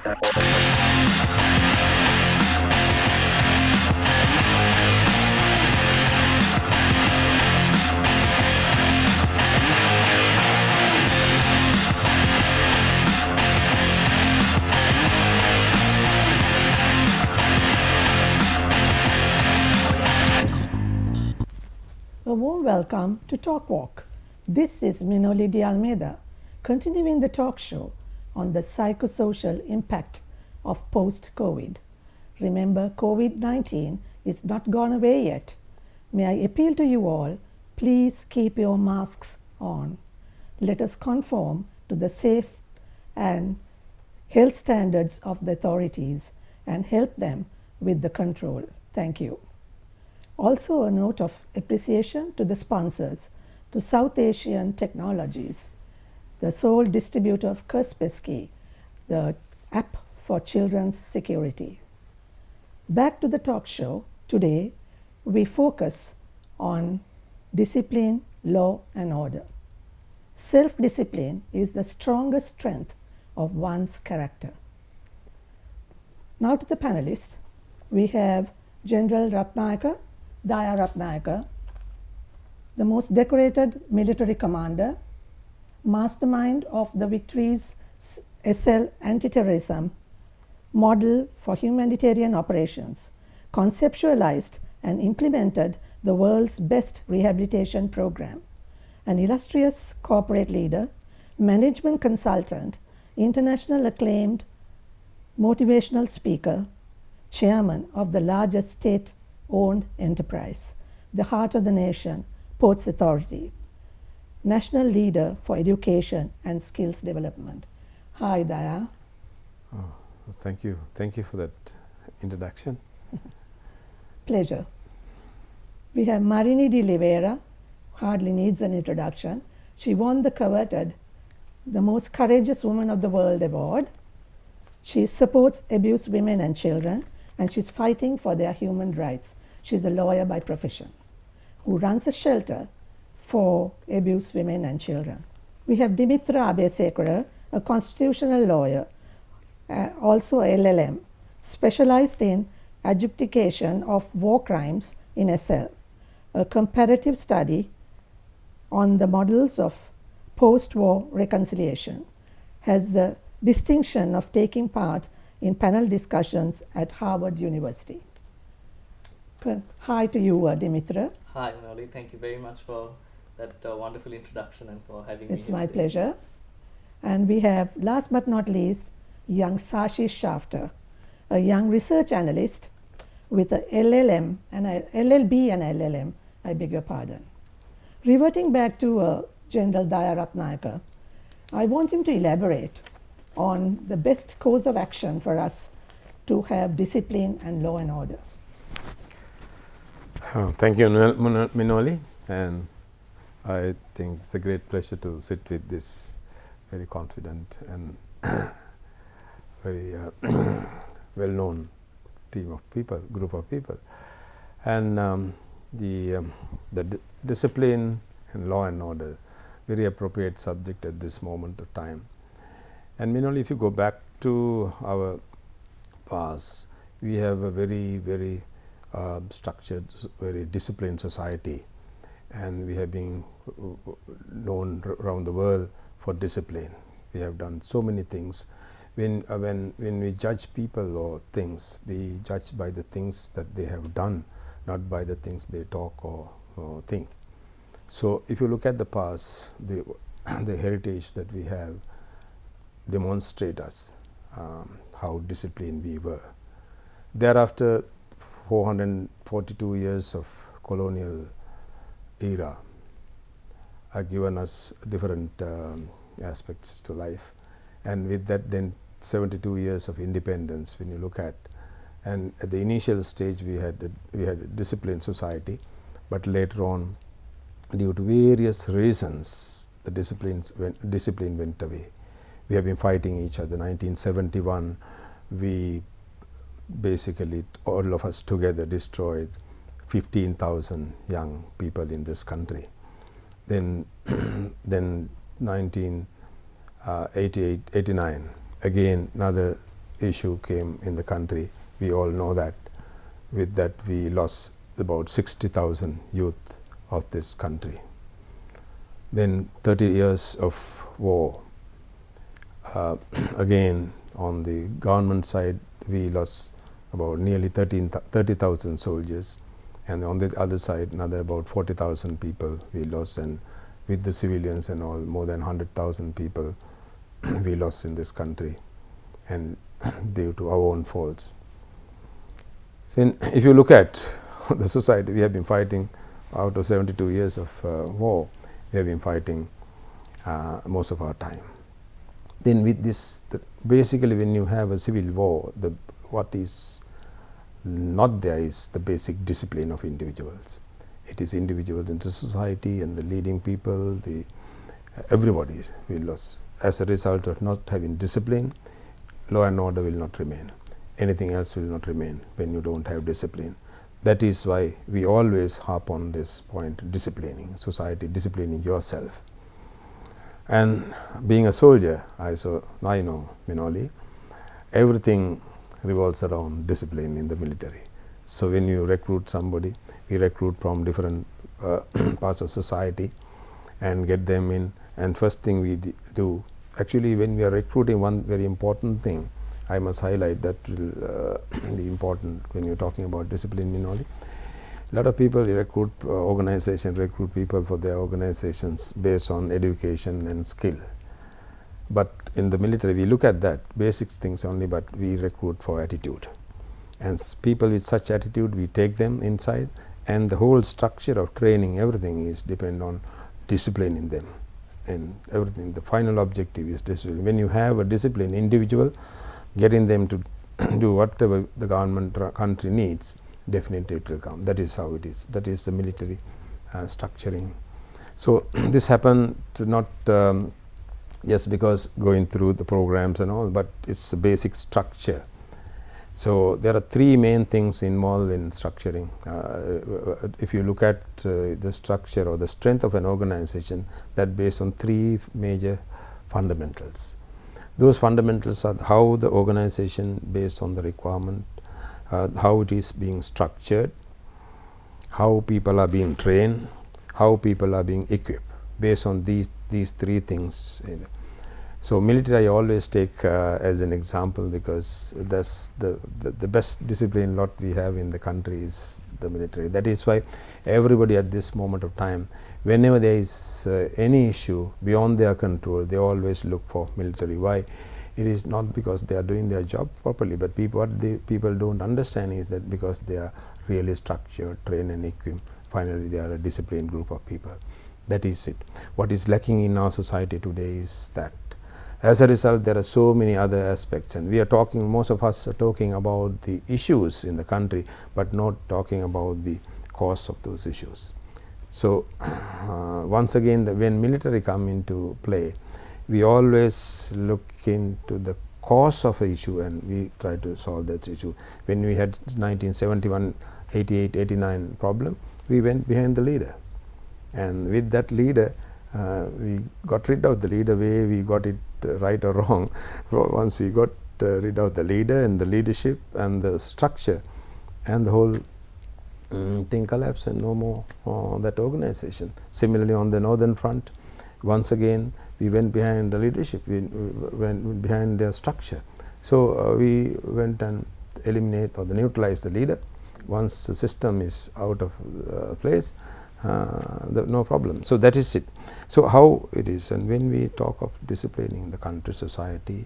A warm welcome to Talk Walk. This is Minoli de Almeida, continuing the talk show on the psychosocial impact of post-COVID. Remember, COVID-19 is not gone away yet. May I appeal to you all, please keep your masks on. Let us conform to the safe and health standards of the authorities and help them with the control. Thank you. Also, a note of appreciation to the sponsors, to South Asian Technologies, the sole distributor of Kaspersky, the app for children's security. Back to the talk show. Today, we focus on discipline, law, and order. Self-discipline is the strongest strength of one's character. Now to the panelists. We have General Ratnayaka, Daya Ratnayaka, the most decorated military commander, mastermind of the Victories SL anti-terrorism model for humanitarian operations, conceptualized and implemented the world's best rehabilitation program, an illustrious corporate leader, management consultant, international acclaimed motivational speaker, chairman of the largest state-owned enterprise, the heart of the nation, Ports Authority, national leader for education and skills development. Hi, Daya. Oh, thank you. Thank you for that introduction. Pleasure. We have Marini de Oliveira, hardly needs an introduction. She won the coveted the Most Courageous Woman of the World award. She supports abused women and children, and she's fighting for their human rights. She's a lawyer by profession who runs a shelter for abused women and children. We have Dimitra Abesekara, a constitutional lawyer, also a LLM, specialized in adjudication of war crimes in SL, a comparative study on the models of post-war reconciliation, has the distinction of taking part in panel discussions at Harvard University. Hi to you, Dimitra. Hi, Minoli. Thank you very much for that wonderful introduction and for having me. It's my pleasure. And we have, last but not least, young Sashi Shafter, a young research analyst with a LLM and a LLB and LLM, I beg your pardon. Reverting back to General Daya Ratnayaka, I want him to elaborate on the best course of action for us to have discipline and law and order. Thank you, Minoli, and I think it's a great pleasure to sit with this very confident and very well-known group of people. And the discipline and law and order, very appropriate subject at this moment of time. And Minoli, if you go back to our past, we have a very structured, very disciplined society, and we have been known around the world for discipline. We have done so many things. When we judge people or things, we judge by the things that they have done, not by the things they talk or think. So if you look at the past, the heritage that we have demonstrate us how disciplined we were. Thereafter, 442 years of colonial era have given us different aspects to life, and with that then 72 years of independence when you look at. And at the initial stage we had a disciplined society, but later on, due to various reasons, the discipline went away. We have been fighting each other. 1971, we basically, all of us together, destroyed 15,000 young people in this country. Then 1988, 89, again another issue came in the country, we all know that. With that, we lost about 60,000 youth of this country. Then 30 years of war. Again, on the government side, we lost about nearly 30,000 soldiers, and on the other side, another about 40,000 people we lost, and with the civilians and all, more than 100,000 people we lost in this country, and due to our own faults. So if you look at the society, we have been fighting out of 72 years of war, we have been fighting most of our time. Then with this, basically when you have a civil war, what is not there is the basic discipline of individuals. It is individuals in the society and the leading people, everybody will lose. As a result of not having discipline, law and order will not remain. Anything else will not remain when you don't have discipline. That is why we always harp on this point, disciplining society, disciplining yourself. And being a soldier, I know Minoli, everything revolves around discipline in the military. So when you recruit somebody, we recruit from different parts of society and get them in. And first thing we do, actually when we are recruiting, one very important thing I must highlight that will be important when you're talking about discipline, Minoli. A lot of people recruit people for their organizations based on education and skill. But in the military, we look at that basic things only, but we recruit for attitude. And people with such attitude, we take them inside, and the whole structure of training, everything is depend on disciplining them. And everything, the final objective is discipline. When you have a disciplined individual, getting them to do whatever the government country needs, definitely it will come. That is how it is. That is the military structuring. So this happened not just because going through the programs and all, but it's a basic structure. So there are three main things involved in structuring. If you look at the structure or the strength of an organization, that based on three major fundamentals. Those fundamentals are how the organization based on the requirement, how it is being structured, how people are being trained, how people are being equipped. Based on these three things. So military I always take as an example, because that's the best discipline lot we have in the country is the military. That is why everybody at this moment of time, whenever there is any issue beyond their control, they always look for military. Why? It is not because they are doing their job properly, but what people don't understand is that because they are really structured, trained and equipped, finally they are a disciplined group of people. That is it. What is lacking in our society today is that. As a result, there are so many other aspects, and we are talking, most of us are talking about the issues in the country, but not talking about the cause of those issues. So once again, when military come into play, we always look into the cause of the issue and we try to solve that issue. When we had 1971, 88, 89 problem, we went behind the leader, and with that leader, we got rid of the leader. Way we got it right or wrong. Once we got rid of the leader and the leadership and the structure, and the whole thing collapsed, and no more that organization. Similarly, on the northern front, once again we went behind the leadership, we went behind their structure. So we went and eliminate or neutralize the leader. Once the system is out of place, no problem. So that is it. So how it is, and when we talk of disciplining the country, society,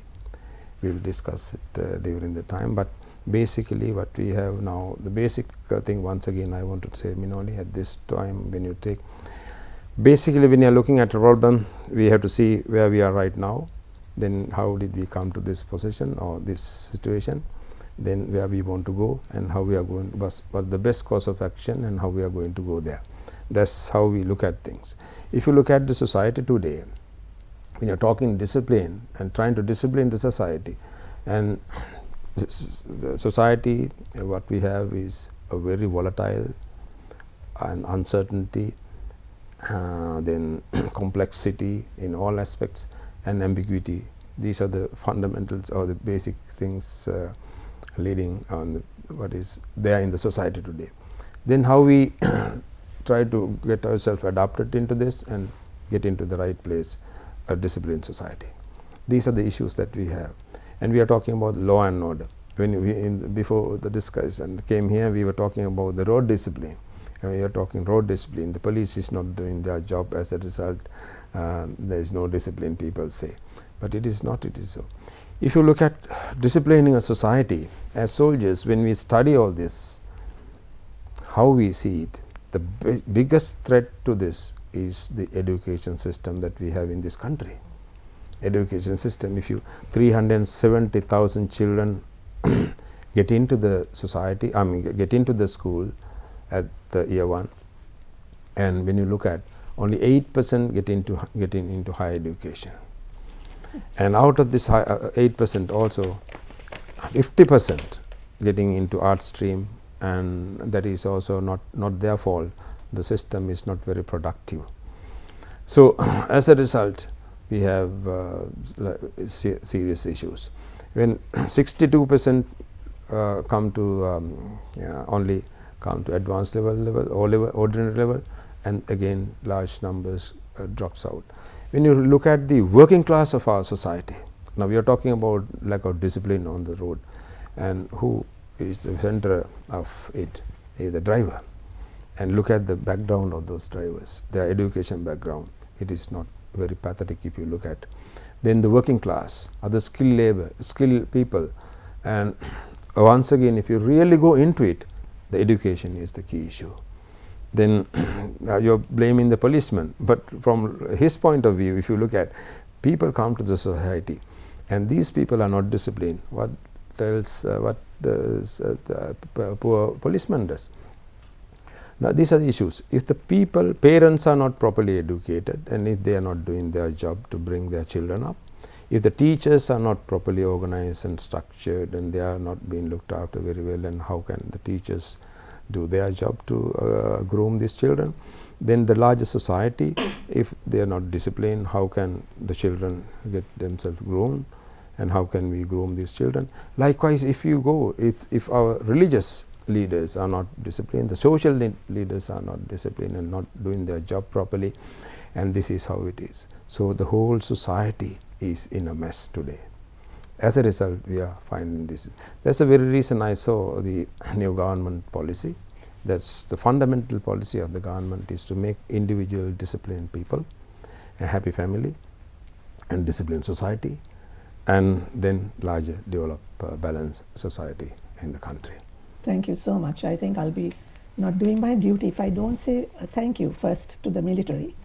we will discuss it during the time. But basically, what we have now, the basic thing, once again, I want to say, Minoli, at this time, when you take, basically, when you are looking at a problem, we have to see where we are right now. Then how did we come to this position or this situation? Then where we want to go and how we are going, what the best course of action and how we are going to go there. That's how we look at things. If you look at the society today, when you're talking discipline and trying to discipline the society, and the society, what we have is a very volatile and uncertainty, then complexity in all aspects, and ambiguity These are the fundamentals or the basic things leading on what is there in the society today. Then how we try to get ourselves adapted into this and get into the right place, a disciplined society. These are the issues that we have, and we are talking about law and order. When we before the discussion came here, we were talking about the road discipline. And we are talking road discipline. The police is not doing their job. As a result, there is no discipline, people say, but it is not. It is so. If you look at disciplining a society as soldiers, when we study all this, how we see it, the biggest threat to this is the education system that we have in this country. Education system, if you 370,000 children get into the society, get into the school at the year 1, and when you look at only 8% getting into higher education, and out of this 8% also 50% getting into art stream, and that is also not their fault. The system is not very productive. So as a result, we have serious issues. When 62% come to only come to advanced level, O level, ordinary level, and again large numbers drops out. When you look at the working class of our society, now we are talking about lack of discipline on the road, and who is the center of it is the driver. And look at the background of those drivers, their education background. It is not very pathetic if you look at. Then the working class, other skilled people, and once again, if you really go into it, the education is the key issue. Then you're blaming the policeman, but from his point of view, if you look at, people come to the society and these people are not disciplined. What else, what the poor policeman does? Now these are the issues. If the parents are not properly educated, and if they are not doing their job to bring their children up, if the teachers are not properly organized and structured, and they are not being looked after very well, and how can the teachers do their job to groom these children? Then the larger society, if they are not disciplined, how can the children get themselves groomed, and how can we groom these children? Likewise, if you go, if our religious leaders are not disciplined, the social leaders are not disciplined and not doing their job properly, and this is how it is. So the whole society is in a mess today. As a result, we are finding this. That's the very reason I saw the new government policy. That's the fundamental policy of the government, is to make individual disciplined people, a happy family, and disciplined society, and then larger develop balanced society in the country. Thank you so much. I think I'll be not doing my duty if I don't say thank you first to the military,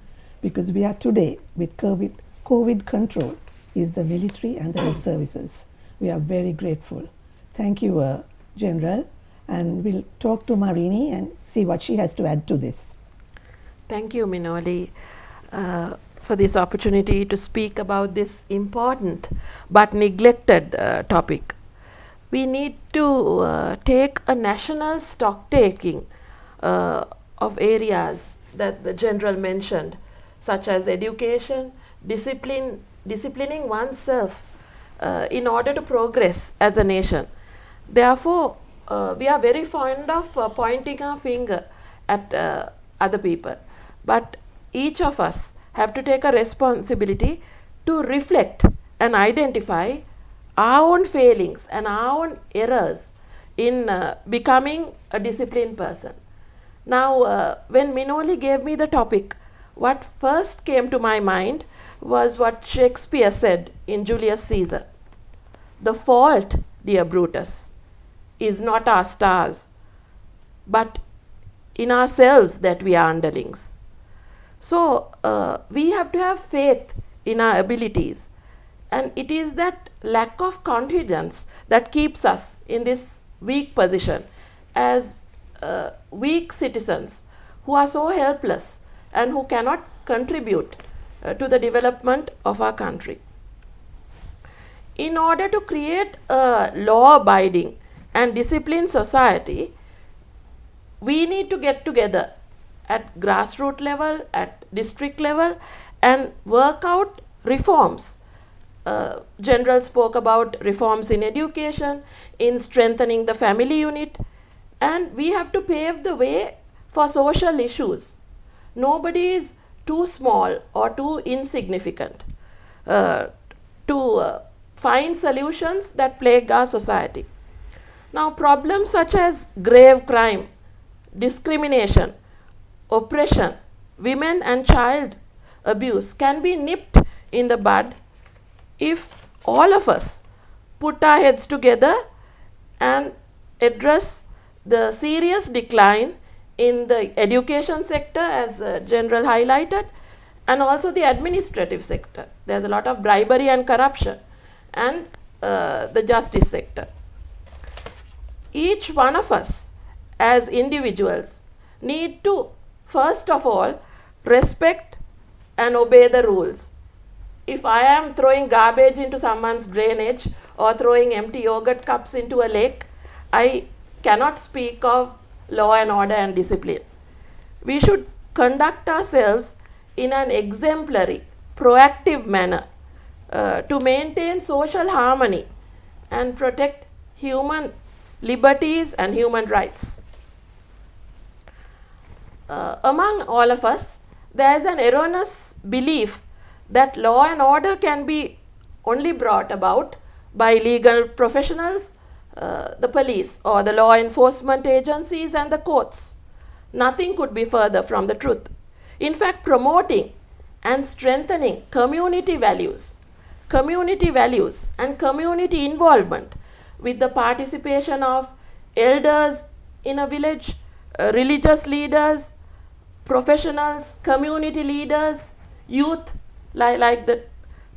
because we are today with COVID control is the military and the health services. We are very grateful. Thank you, General, and we'll talk to Marini and see what she has to add to this. Thank you, Minoli, for this opportunity to speak about this important but neglected topic. We need to take a national stock taking of areas that the General mentioned, such as education, disciplining oneself in order to progress as a nation. Therefore, we are very fond of pointing our finger at other people, but each of us have to take a responsibility to reflect and identify our own failings and our own errors in becoming a disciplined person. Now, when Minoli gave me the topic, what first came to my mind was what Shakespeare said in Julius Caesar. The fault, dear Brutus, is not our stars, but in ourselves that we are underlings. So we have to have faith in our abilities, and it is that lack of confidence that keeps us in this weak position as weak citizens who are so helpless and who cannot contribute to the development of our country. In order to create a law-abiding and disciplined society, we need to get together at grassroots level, at district level, and work out reforms General spoke about reforms in education, in strengthening the family unit, and we have to pave the way for social issues. Nobody is too small or too insignificant to find solutions that plague our society. Now, problems such as grave crime, discrimination, oppression, women and child abuse can be nipped in the bud if all of us put our heads together and address the serious decline in the education sector, as General highlighted, and also the administrative sector. There's a lot of bribery and corruption, and the justice sector. Each one of us as individuals need to, first of all, respect and obey the rules. If I am throwing garbage into someone's drainage or throwing empty yogurt cups into a lake, I cannot speak of law and order and discipline. We should conduct ourselves in an exemplary, proactive manner to maintain social harmony and protect human liberties and human rights. Among all of us, there is an erroneous belief that law and order can be only brought about by legal professionals, the police or the law enforcement agencies and the courts. Nothing could be further from the truth. In fact, promoting and strengthening community values and community involvement with the participation of elders in a village, religious leaders, professionals, community leaders, youth, like the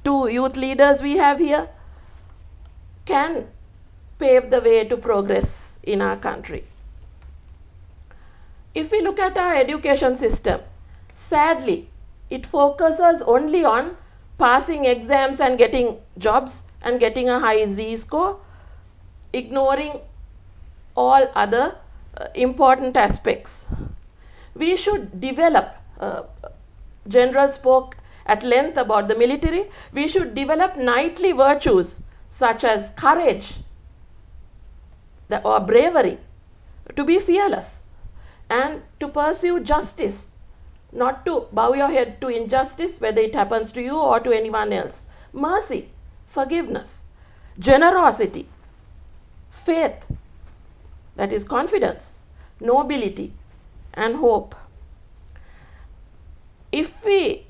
2 youth leaders we have here, can pave the way to progress in our country. If we look at our education system, sadly, it focuses only on passing exams and getting jobs and getting a high Z score, ignoring all other important aspects. We should develop, General spoke at length about the military, we should develop knightly virtues such as courage or bravery, to be fearless and to pursue justice, not to bow your head to injustice, whether it happens to you or to anyone else. Mercy, forgiveness, generosity, faith, that is confidence, nobility, and hope. If we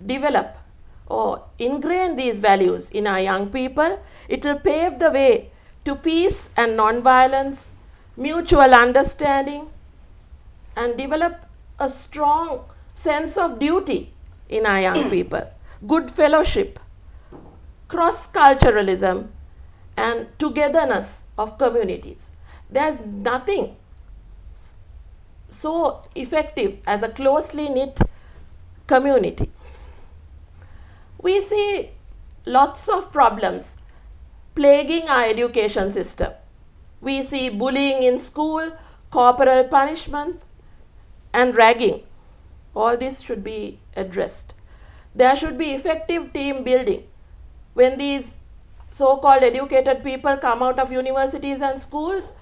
develop or ingrain these values in our young people, it will pave the way to peace and non-violence, mutual understanding, and develop a strong sense of duty in our young people, good fellowship, cross-culturalism, and togetherness of communities. There's nothing so effective as a closely knit community. We see lots of problems plaguing our education system. We see bullying in school, corporal punishment, and ragging. All this should be addressed. There should be effective team building. When these so-called educated people come out of universities and schools,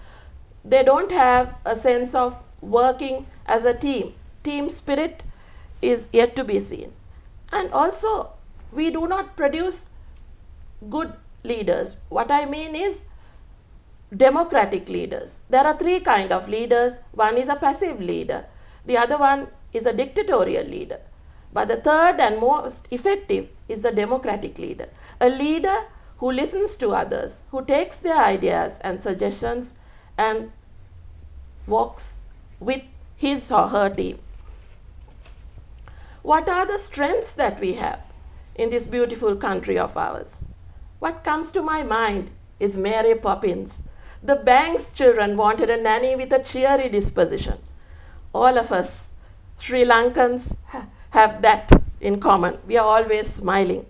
they don't have a sense of working as a team. Team spirit is yet to be seen. And also, we do not produce good leaders. What I mean is democratic leaders. There are 3 kinds of leaders. One is a passive leader. The other one is a dictatorial leader. But the third and most effective is the democratic leader. A leader who listens to others, who takes their ideas and suggestions and walks with his or her team. What are the strengths that we have in this beautiful country of ours? What comes to my mind is Mary Poppins. The Banks children wanted a nanny with a cheery disposition. All of us Sri Lankans have that in common. We are always smiling.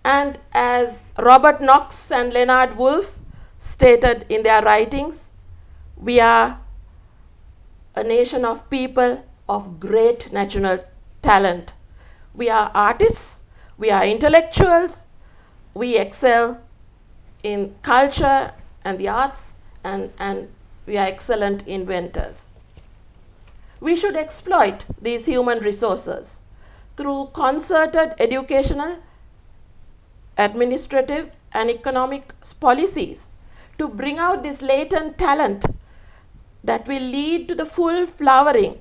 And as Robert Knox and Leonard Woolf stated in their writings, we are a nation of people of great national talent. We are artists, we are intellectuals, we excel in culture and the arts, and we are excellent inventors. We should exploit these human resources through concerted educational, administrative, and economic policies to bring out this latent talent that will lead to the full flowering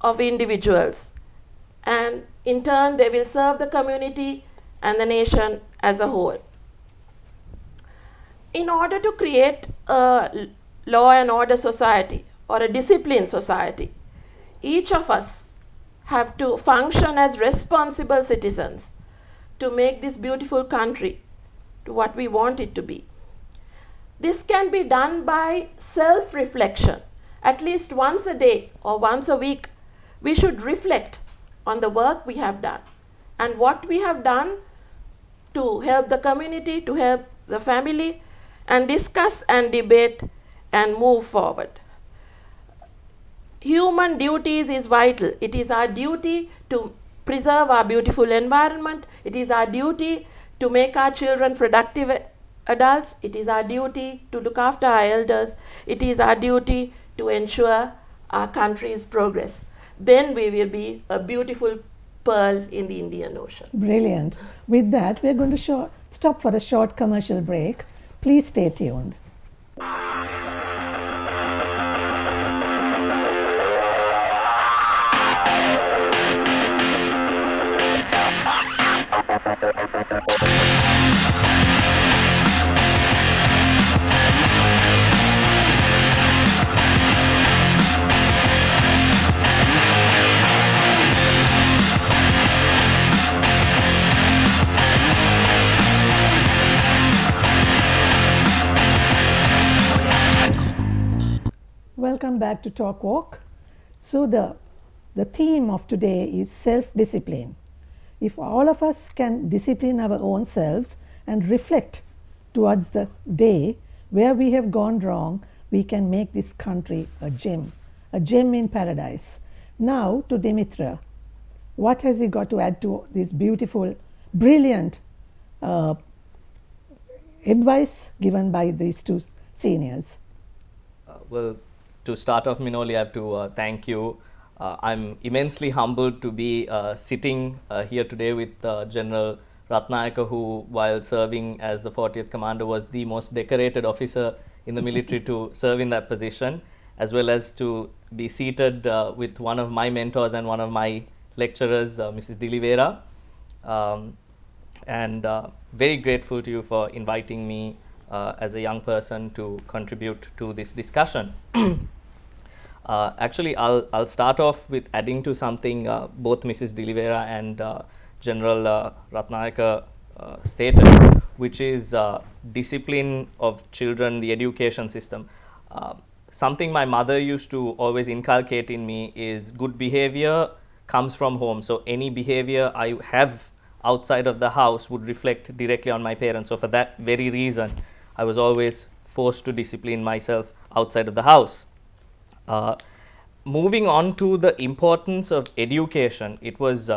of individuals, and in turn they will serve the community and the nation as a whole. In order to create a law and order society or a disciplined society, each of us have to function as responsible citizens to make this beautiful country to what we want it to be. This can be done by self-reflection. At least once a day or once a week, we should reflect on the work we have done and what we have done to help the community, to help the family, and discuss and debate and move forward. Human duties is vital. It is our duty to preserve our beautiful environment. It is our duty to make our children productive adults. It is our duty to look after our elders. It is our duty to ensure our country's progress. Then we will be a beautiful pearl in the Indian Ocean. Brilliant. With that, we're going to stop for a short commercial break. Please stay tuned. Welcome back to Talk Walk. So the theme of today is self-discipline. If all of us can discipline our own selves and reflect towards the day where we have gone wrong, we can make this country a gem in paradise. Now to Dimitra. What has he got to add to this beautiful, brilliant advice given by these two seniors? Well, to start off, Minoli, I have to thank you. I'm immensely humbled to be sitting here today with General Ratnayaka, who, while serving as the 40th Commander, was the most decorated officer in the military to serve in that position, as well as to be seated with one of my mentors and one of my lecturers, Mrs. Dilivera. And very grateful to you for inviting me as a young person to contribute to this discussion. Actually, I'll start off with adding to something both Mrs. Dilivera and General Ratnayaka stated, which is discipline of children, the education system. Something my mother used to always inculcate in me is good behavior comes from home. So any behavior I have outside of the house would reflect directly on my parents. So for that very reason, I was always forced to discipline myself outside of the house. Moving on to the importance of education, it was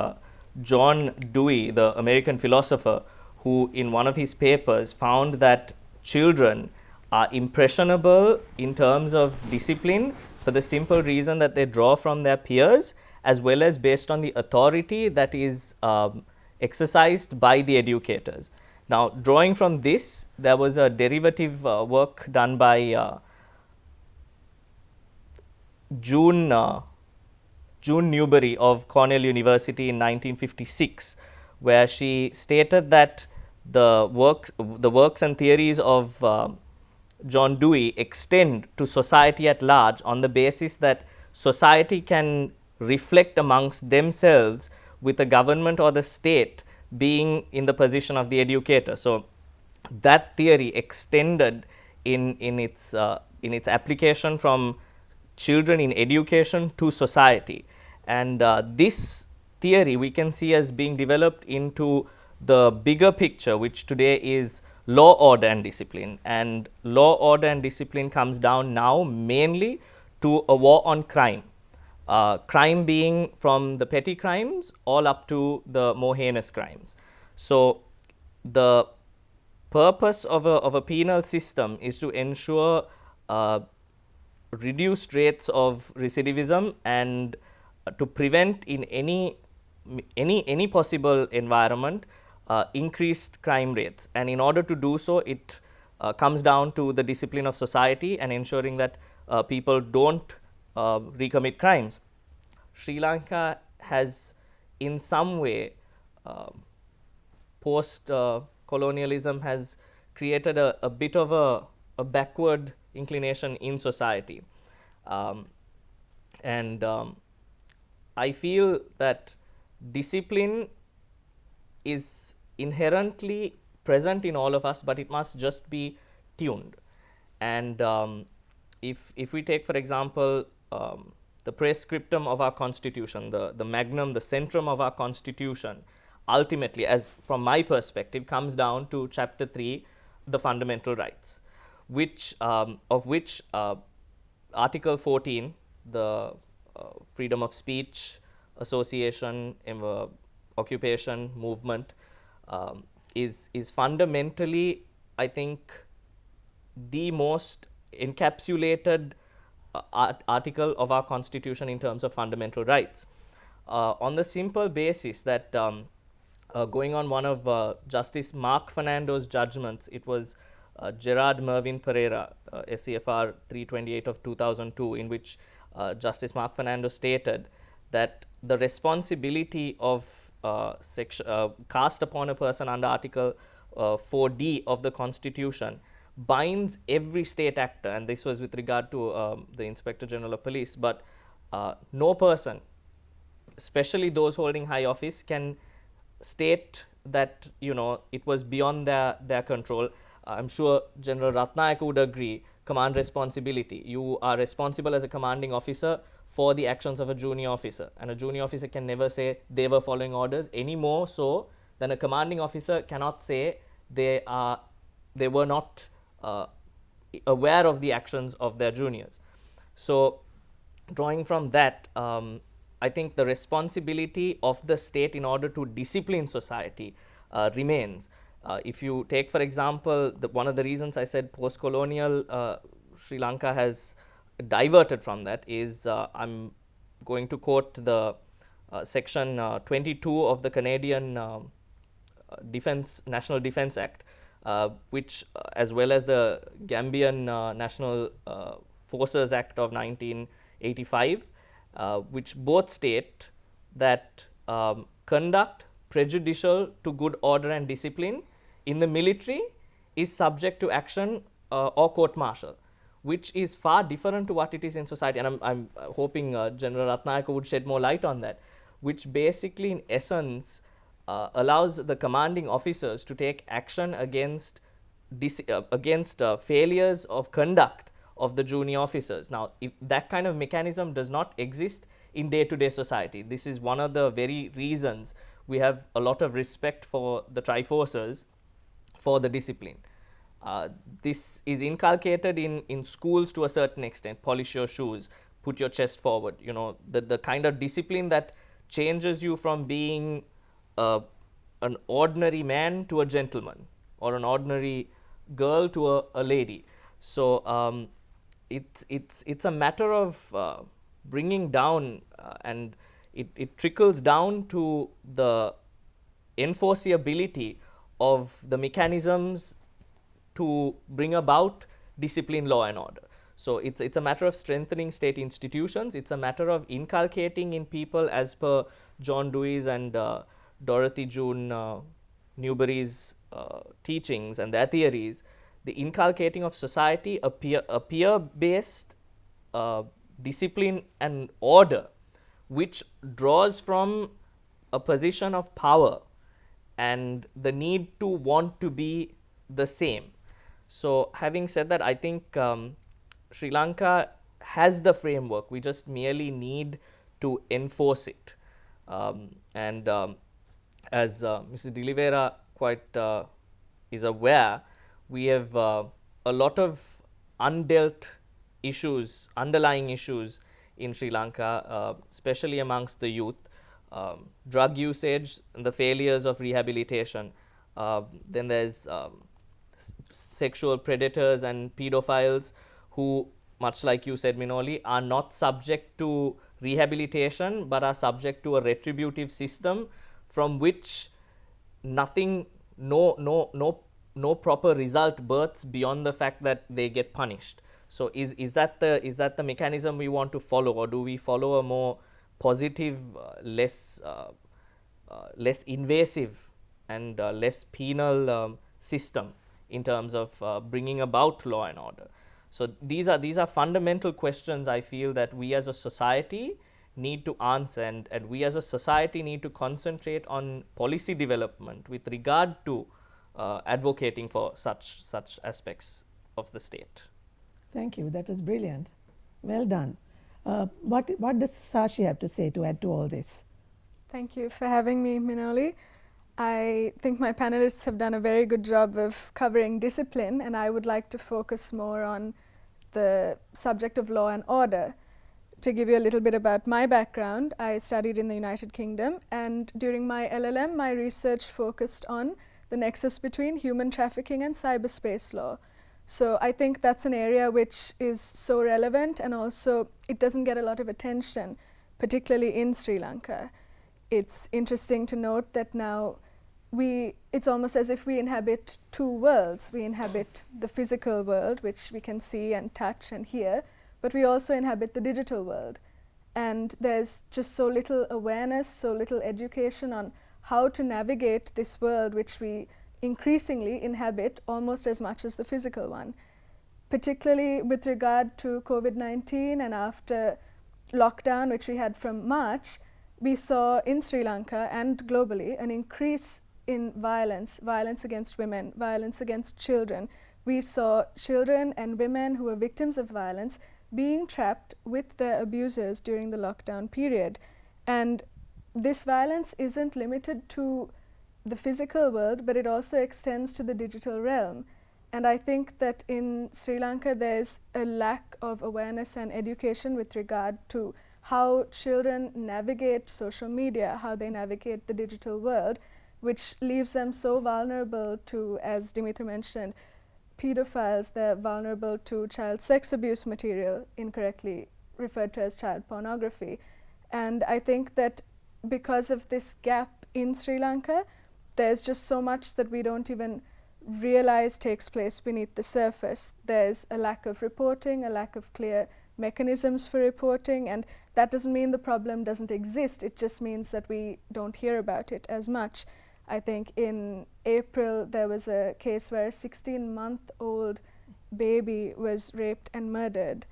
John Dewey, the American philosopher, who in one of his papers found that children are impressionable in terms of discipline for the simple reason that they draw from their peers, as well as based on the authority that is exercised by the educators. Now, drawing from this, there was a derivative work done by June Newberry of Cornell University in 1956, where she stated that the works and theories of John Dewey extend to society at large on the basis that society can reflect amongst themselves with the government or the state being in the position of the educator. So that theory extended in its application from children in education to society, and this theory we can see as being developed into the bigger picture, which today is law, order and discipline. And law, order and discipline comes down now mainly to a war on crime, crime being from the petty crimes all up to the more heinous crimes. So the purpose of a penal system is to ensure reduced rates of recidivism and to prevent in any possible environment increased crime rates. And in order to do so, it comes down to the discipline of society and ensuring that people don't recommit crimes. Sri Lanka has in some way post colonialism has created a bit of a backward inclination in society. And I feel that discipline is inherently present in all of us, but it must just be tuned. And if we take, for example, the prescriptum of our constitution, the magnum, the centrum of our constitution, ultimately, as from my perspective, comes down to chapter 3, the fundamental rights, which of which article 14, the freedom of speech, association, occupation, movement, is fundamentally, I think, the most encapsulated article of our constitution in terms of fundamental rights. On the simple basis that going on one of Justice Mark Fernando's judgments, it was Gerard Mervyn Pereira, SCFR 328 of 2002, in which Justice Mark Fernando stated that the responsibility of cast upon a person under Article 4D of the Constitution binds every state actor, and this was with regard to the Inspector General of Police, but no person, especially those holding high office, can state that it was beyond their control. I'm sure General Ratnayaka would agree. Command responsibility. You are responsible as a commanding officer for the actions of a junior officer, and a junior officer can never say they were following orders any more so than a commanding officer cannot say they were not aware of the actions of their juniors. So drawing from that, I think the responsibility of the state in order to discipline society remains. If you take, for example, one of the reasons I said post-colonial Sri Lanka has diverted from that is I'm going to quote the section 22 of the Canadian National Defence Act, which as well as the Gambian National Forces Act of 1985, which both state that conduct prejudicial to good order and discipline in the military is subject to action or court-martial, which is far different to what it is in society. And I'm hoping General Ratnayaka would shed more light on that, which basically in essence allows the commanding officers to take action against failures of conduct of the junior officers. Now, if that kind of mechanism does not exist in day-to-day society, this is one of the very reasons we have a lot of respect for the Triforces for the discipline. This is inculcated in schools to a certain extent. Polish your shoes, put your chest forward, the kind of discipline that changes you from being an ordinary man to a gentleman, or an ordinary girl to a lady. So it's a matter of bringing down and it trickles down to the enforceability of the mechanisms to bring about discipline, law and order. So it's a matter of strengthening state institutions. It's a matter of inculcating in people, as per John Dewey's and Dorothy June Newberry's teachings and their theories, the inculcating of society a peer-based discipline and order, which draws from a position of power and the need to want to be the same. So having said that, I think Sri Lanka has the framework. We just merely need to enforce it. And as Mrs. De Oliveira quite is aware, we have a lot of undealt issues, underlying issues in Sri Lanka, especially amongst the youth. Drug usage and the failures of rehabilitation Then there's sexual predators and pedophiles who, much like you said, Minoli, are not subject to rehabilitation but are subject to a retributive system from which nothing, no proper result births beyond the fact that they get punished. So is that the mechanism we want to follow, or do we follow a more positive, less invasive and less penal system in terms of bringing about law and order? So these are fundamental questions I feel that we as a society need to answer, and we as a society need to concentrate on policy development with regard to advocating for such aspects of the state. Thank you. That was brilliant. Well done. What does Sashi have to say to add to all this? Thank you for having me, Minoli. I think my panelists have done a very good job of covering discipline, and I would like to focus more on the subject of law and order. To give you a little bit about my background, I studied in the United Kingdom, and during my LLM, my research focused on the nexus between human trafficking and cyberspace law. So I think that's an area which is so relevant, and also it doesn't get a lot of attention, particularly in Sri Lanka. It's interesting to note that now it's almost as if we inhabit two worlds. We inhabit the physical world, which we can see and touch and hear, but we also inhabit the digital world. And there's just so little awareness, so little education on how to navigate this world, which we increasingly inhabit almost as much as the physical one. Particularly with regard to COVID-19 and after lockdown, which we had from March, we saw in Sri Lanka and globally an increase in violence against women, violence against children. We saw children and women who were victims of violence being trapped with their abusers during the lockdown period. And this violence isn't limited to the physical world, but it also extends to the digital realm. And I think that in Sri Lanka there's a lack of awareness and education with regard to how children navigate social media, how they navigate the digital world, which leaves them so vulnerable to, as Dimitra mentioned, pedophiles. They're vulnerable to child sex abuse material, incorrectly referred to as child pornography. And I think that because of this gap in Sri Lanka, there's just so much that we don't even realize takes place beneath the surface. There's a lack of reporting, a lack of clear mechanisms for reporting, and that doesn't mean the problem doesn't exist. It just means that we don't hear about it as much. I think in April there was a case where a 16-month-old baby was raped and murdered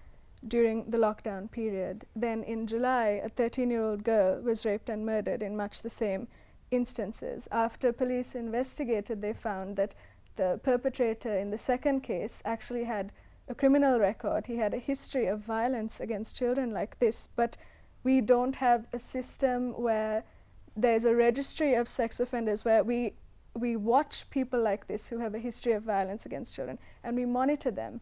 during the lockdown period. Then in July, a 13-year-old girl was raped and murdered in much the same instances. After police investigated, they found that the perpetrator in the second case actually had a criminal record. He had a history of violence against children like this, but we don't have a system where there's a registry of sex offenders where we watch people like this who have a history of violence against children and we monitor them.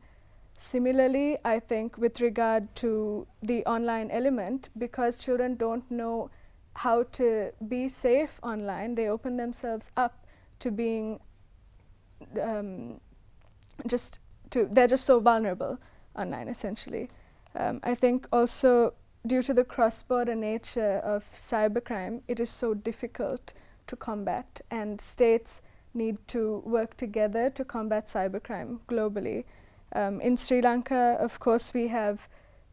Similarly, I think with regard to the online element, because children don't know how to be safe online, they open themselves up to being they're just so vulnerable online, essentially. I think also due to the cross-border nature of cybercrime, it is so difficult to combat, and states need to work together to combat cybercrime globally. In Sri Lanka, of course, we have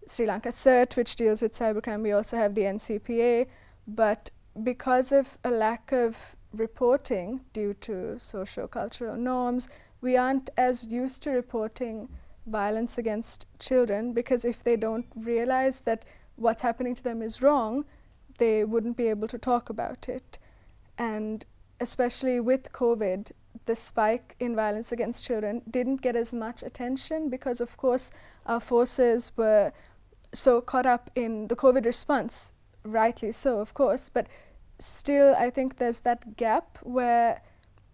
Sri Lanka CERT, which deals with cybercrime. We also have the NCPA, but because of a lack of reporting due to socio-cultural norms, we aren't as used to reporting violence against children, because if they don't realize that what's happening to them is wrong, they wouldn't be able to talk about it. And especially with COVID, the spike in violence against children didn't get as much attention because, of course, our forces were so caught up in the COVID response, rightly so, of course, but still I think there's that gap where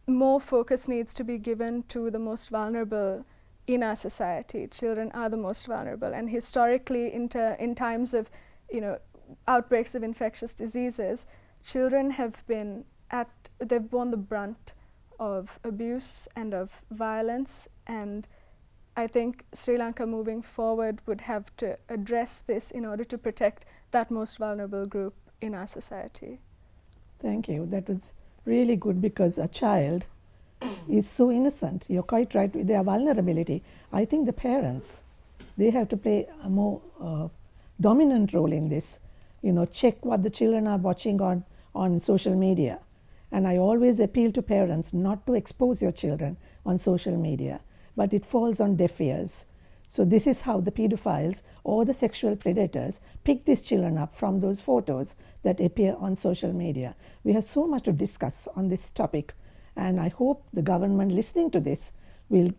more focus needs to be given to the most vulnerable in our society. Children are the most vulnerable, and historically in times of outbreaks of infectious diseases, children have they've borne the brunt of abuse and of violence, and I think Sri Lanka moving forward would have to address this in order to protect that most vulnerable group in our society. Thank you. That was really good, because a child is so innocent. You're quite right with their vulnerability. I think the parents, they have to play a more dominant role in this. Check what the children are watching on social media. And I always appeal to parents not to expose your children on social media, but it falls on deaf ears. So this is how the pedophiles or the sexual predators pick these children up from those photos that appear on social media. We have so much to discuss on this topic, and I hope the government listening to this will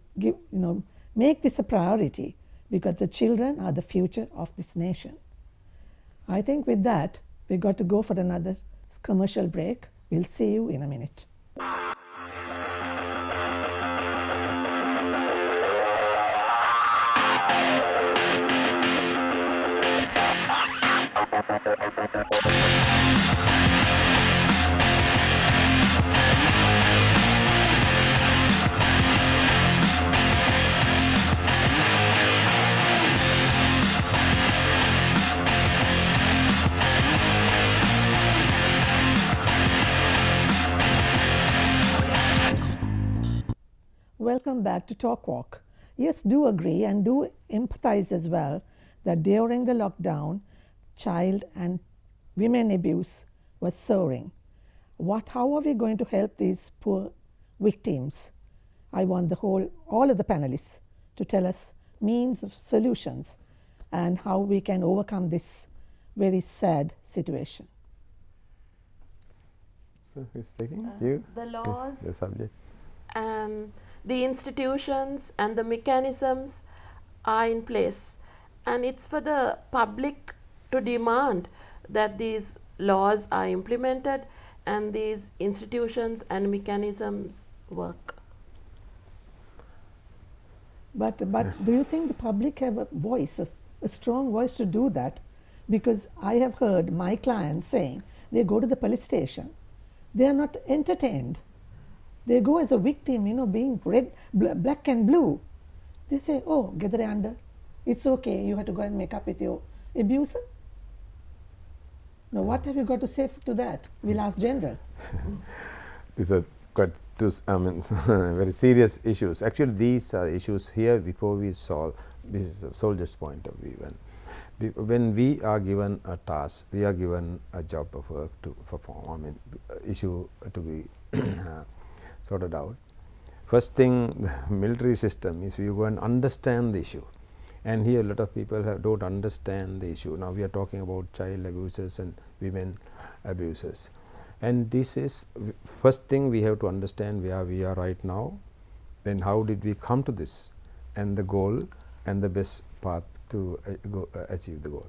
make this a priority, because the children are the future of this nation. I think with that, we got to go for another commercial break. We'll see you in a minute. Welcome back to Talk Walk. Yes, do agree and do empathize as well that during the lockdown, child and women abuse was soaring. How are we going to help these poor victims? I want all of the panelists to tell us means of solutions and how we can overcome this very sad situation. So who's taking? You? The laws The subject. and the institutions and the mechanisms are in place, and it's for the public to demand that these laws are implemented and these institutions and mechanisms work. But do you think the public have a voice, a strong voice to do that? Because I have heard my clients saying they go to the police station, they are not entertained. They go as a victim, being black and blue. They say, oh, get under. It's okay, you have to go and make up with your abuser. Now, what have you got to say to that? We'll ask General. These are quite very serious issues. Actually, these are issues here before we solve. This is a soldier's point of view. When we are given a task, we are given a job of work to perform, issue to be sorted out. First thing, the military system is you go and understand the issue. And here a lot of people don't understand the issue. Now we are talking about child abusers and women abusers. And this is first thing we have to understand where we are right now, then how did we come to this, and the goal and the best path to achieve the goal.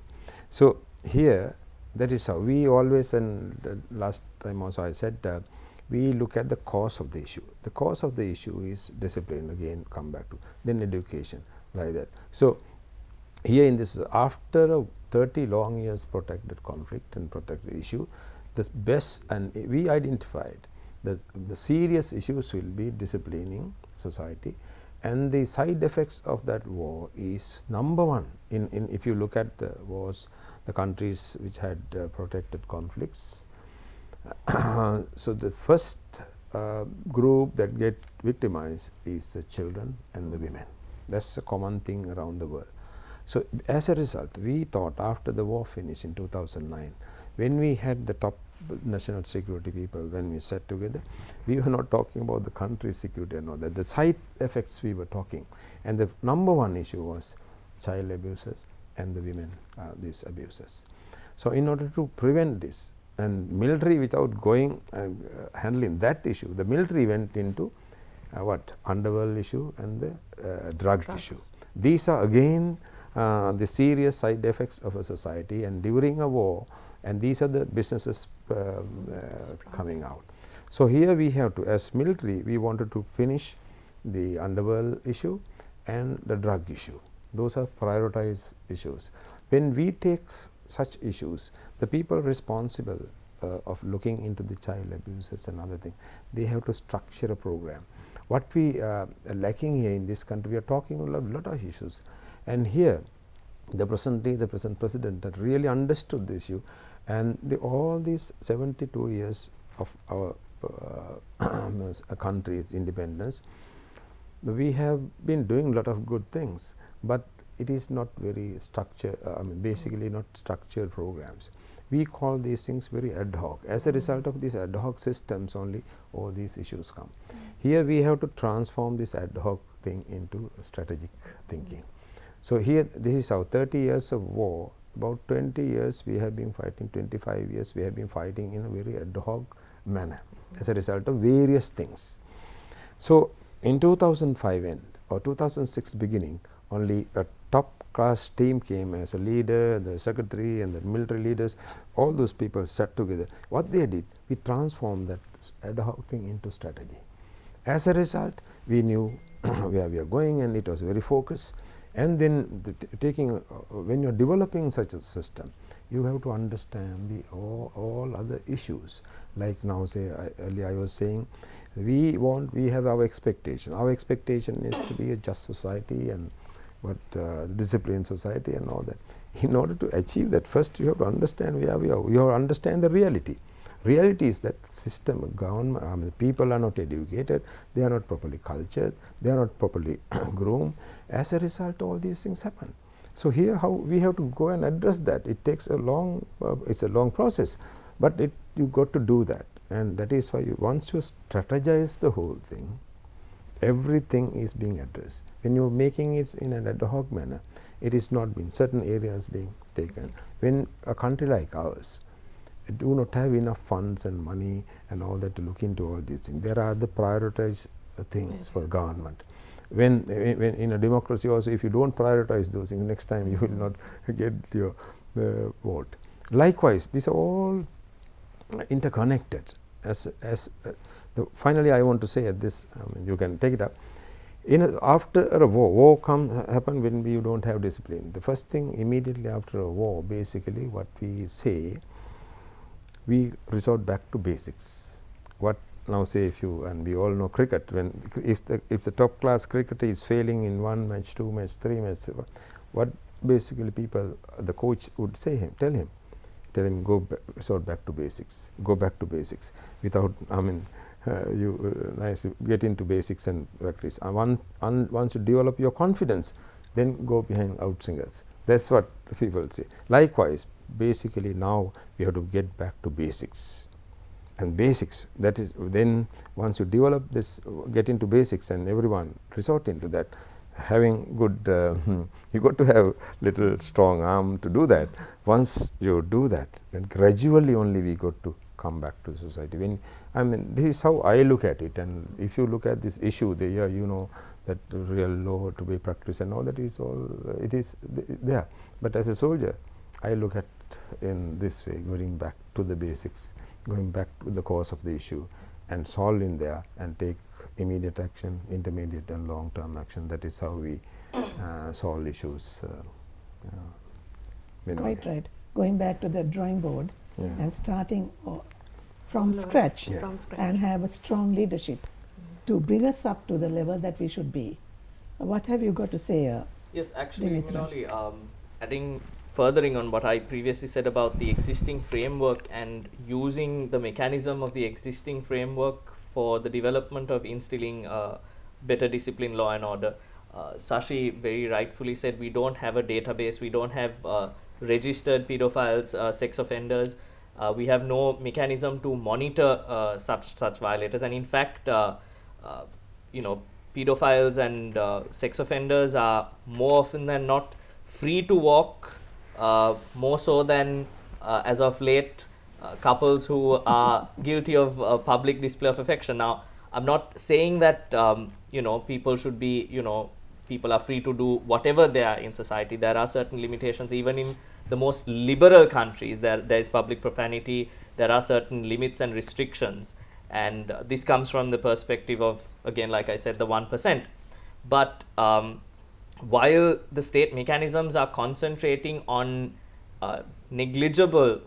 So here, that is how we always, and the last time also I said that we look at the cause of the issue. The cause of the issue is discipline, again come back to, then education, like that. So here in this, after a 30 long years protracted conflict and protracted issue, the best, and we identified the serious issues will be disciplining society, and the side effects of that war is number one. In if you look at the wars, the countries which had protracted conflicts, so the first group that get victimized is the children and the women. That's a common thing around the world. So as a result, we thought after the war finished in 2009, when we had the top national security people, when we sat together, we were not talking about the country's security and all that. The side effects we were talking, and the number one issue was child abusers and the women, these abusers. So in order to prevent this, and military without going and handling that issue, the military went into underworld issue and the drug issue. These are again the serious side effects of a society, and during a war, and these are the businesses coming out. So here we have to, as military, we wanted to finish the underworld issue and the drug issue. Those are prioritized issues. When we take such issues, the people responsible of looking into the child abuses and other things. They have to structure a program. What we are lacking here in this country, we are talking a lot of issues, and here the present president that really understood the issue, and all these 72 years of our country's independence, we have been doing a lot of good things, but it is not very structured, basically not structured programs. We call these things very ad hoc. As a result of these ad hoc systems only, all these issues come. Here we have to transform this ad hoc thing into strategic thinking. So here, this is our 30 years of war. About 20 years we have been fighting, 25 years we have been fighting in a very ad hoc manner as a result of various things. So in 2005 end or 2006 beginning, only a top class team came as a leader, the secretary and the military leaders, all those people sat together. What they did, we transformed that ad hoc thing into strategy. As a result, we knew where we are going, and it was very focused. And then when you are developing such a system, you have to understand all other issues. Like now, say earlier I was saying, we have our expectation. Our expectation is to be a just society and disciplined society and all that. In order to achieve that, first you have to understand where we are. You have to understand the reality. Reality is that system, government, the people are not educated, they are not properly cultured, they are not properly groomed. As a result, all these things happen. So here, how we have to go and address that. It takes a long, it's a long process, but you got to do that, and that is why once you strategize the whole thing, everything is being addressed. When you are making it in an ad hoc manner, it is not being certain areas being taken. When a country like ours do not have enough funds and money and all that to look into all these things, there are the prioritized things for government. When in a democracy also, if you don't prioritize those things, next time you will not get your vote. Likewise, these are all interconnected. Finally, I want to say at this, you can take it up. After a war happen when you don't have discipline. The first thing immediately after a war, basically what we say, we resort back to basics. What now say and we all know cricket, if the top class cricketer is failing in 1 match, 2 match, 3 match, what basically the coach would tell him resort back to basics, go back to basics, without, you nicely get into basics and practice. Once you develop your confidence, then go behind outsingers. That's what people say. Likewise, basically now we have to get back to basics. And basics, that is, then once you develop this, get into basics, and everyone resort into that, having good, you got to have little strong arm to do that. Once you do that, then gradually only we got to come back to society. This is how I look at it, and if you look at this issue, you know that the real law to be practiced and all that is all, it is there. But as a soldier, I look at in this way, going back to the basics, going back to the cause of the issue, and solve in there, and take immediate action, intermediate and long-term action. That is how we solve issues. Quite right. Going back to the drawing board and starting from scratch, and have a strong leadership to bring us up to the level that we should be. What have you got to say? Yes, actually, Dimitra? Minoli, furthering on what I previously said about the existing framework and using the mechanism of the existing framework for the development of instilling better discipline, law and order. Sashi very rightfully said we don't have a database, we don't have registered pedophiles, sex offenders. We have no mechanism to monitor such violators, and in fact, pedophiles and sex offenders are more often than not free to walk, more so than as of late couples who are guilty of public display of affection. Now, I'm not saying that people should be, people are free to do whatever they are in society. There are certain limitations. Even in the most liberal countries, there is public profanity. There are certain limits and restrictions, and this comes from the perspective of, again, like I said, the 1%. But while the state mechanisms are concentrating on negligible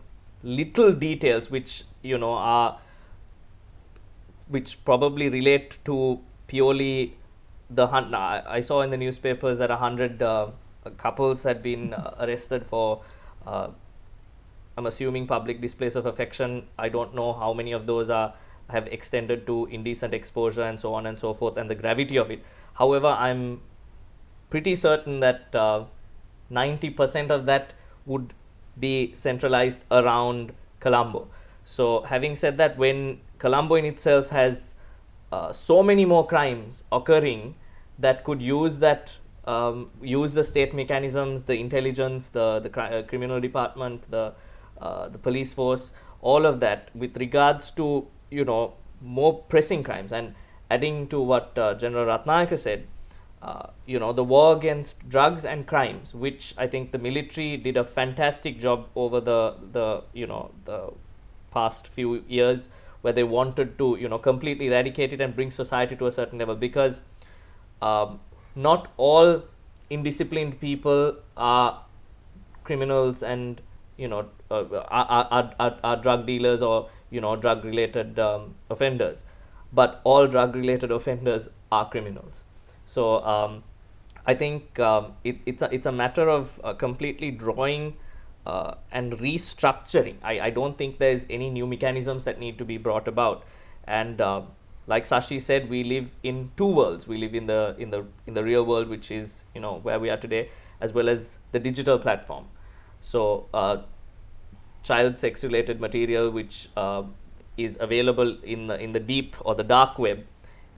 little details which are which probably relate to purely I saw in the newspapers that 100 couples had been arrested for I'm assuming public displays of affection. I don't know how many of those have extended to indecent exposure and so on and so forth, and the gravity of it. However, I'm pretty certain that 90% of that would be centralized around Colombo. So having said that, when Colombo in itself has so many more crimes occurring that could use use the state mechanisms, the intelligence, the criminal department, the police force, all of that with regards to more pressing crimes. And adding to what General Ratnayake said, the war against drugs and crimes, which I think the military did a fantastic job over the past few years, where they wanted to completely eradicate it and bring society to a certain level, because not all indisciplined people are criminals and are drug dealers or drug related offenders, but all drug related offenders are criminals. So I think it's a matter of completely drawing and restructuring. I don't think there's any new mechanisms that need to be brought about. And like Sashi said, we live in two worlds. We live in the real world, which is where we are today, as well as the digital platform. So child sex related material, which is available in the deep or the dark web,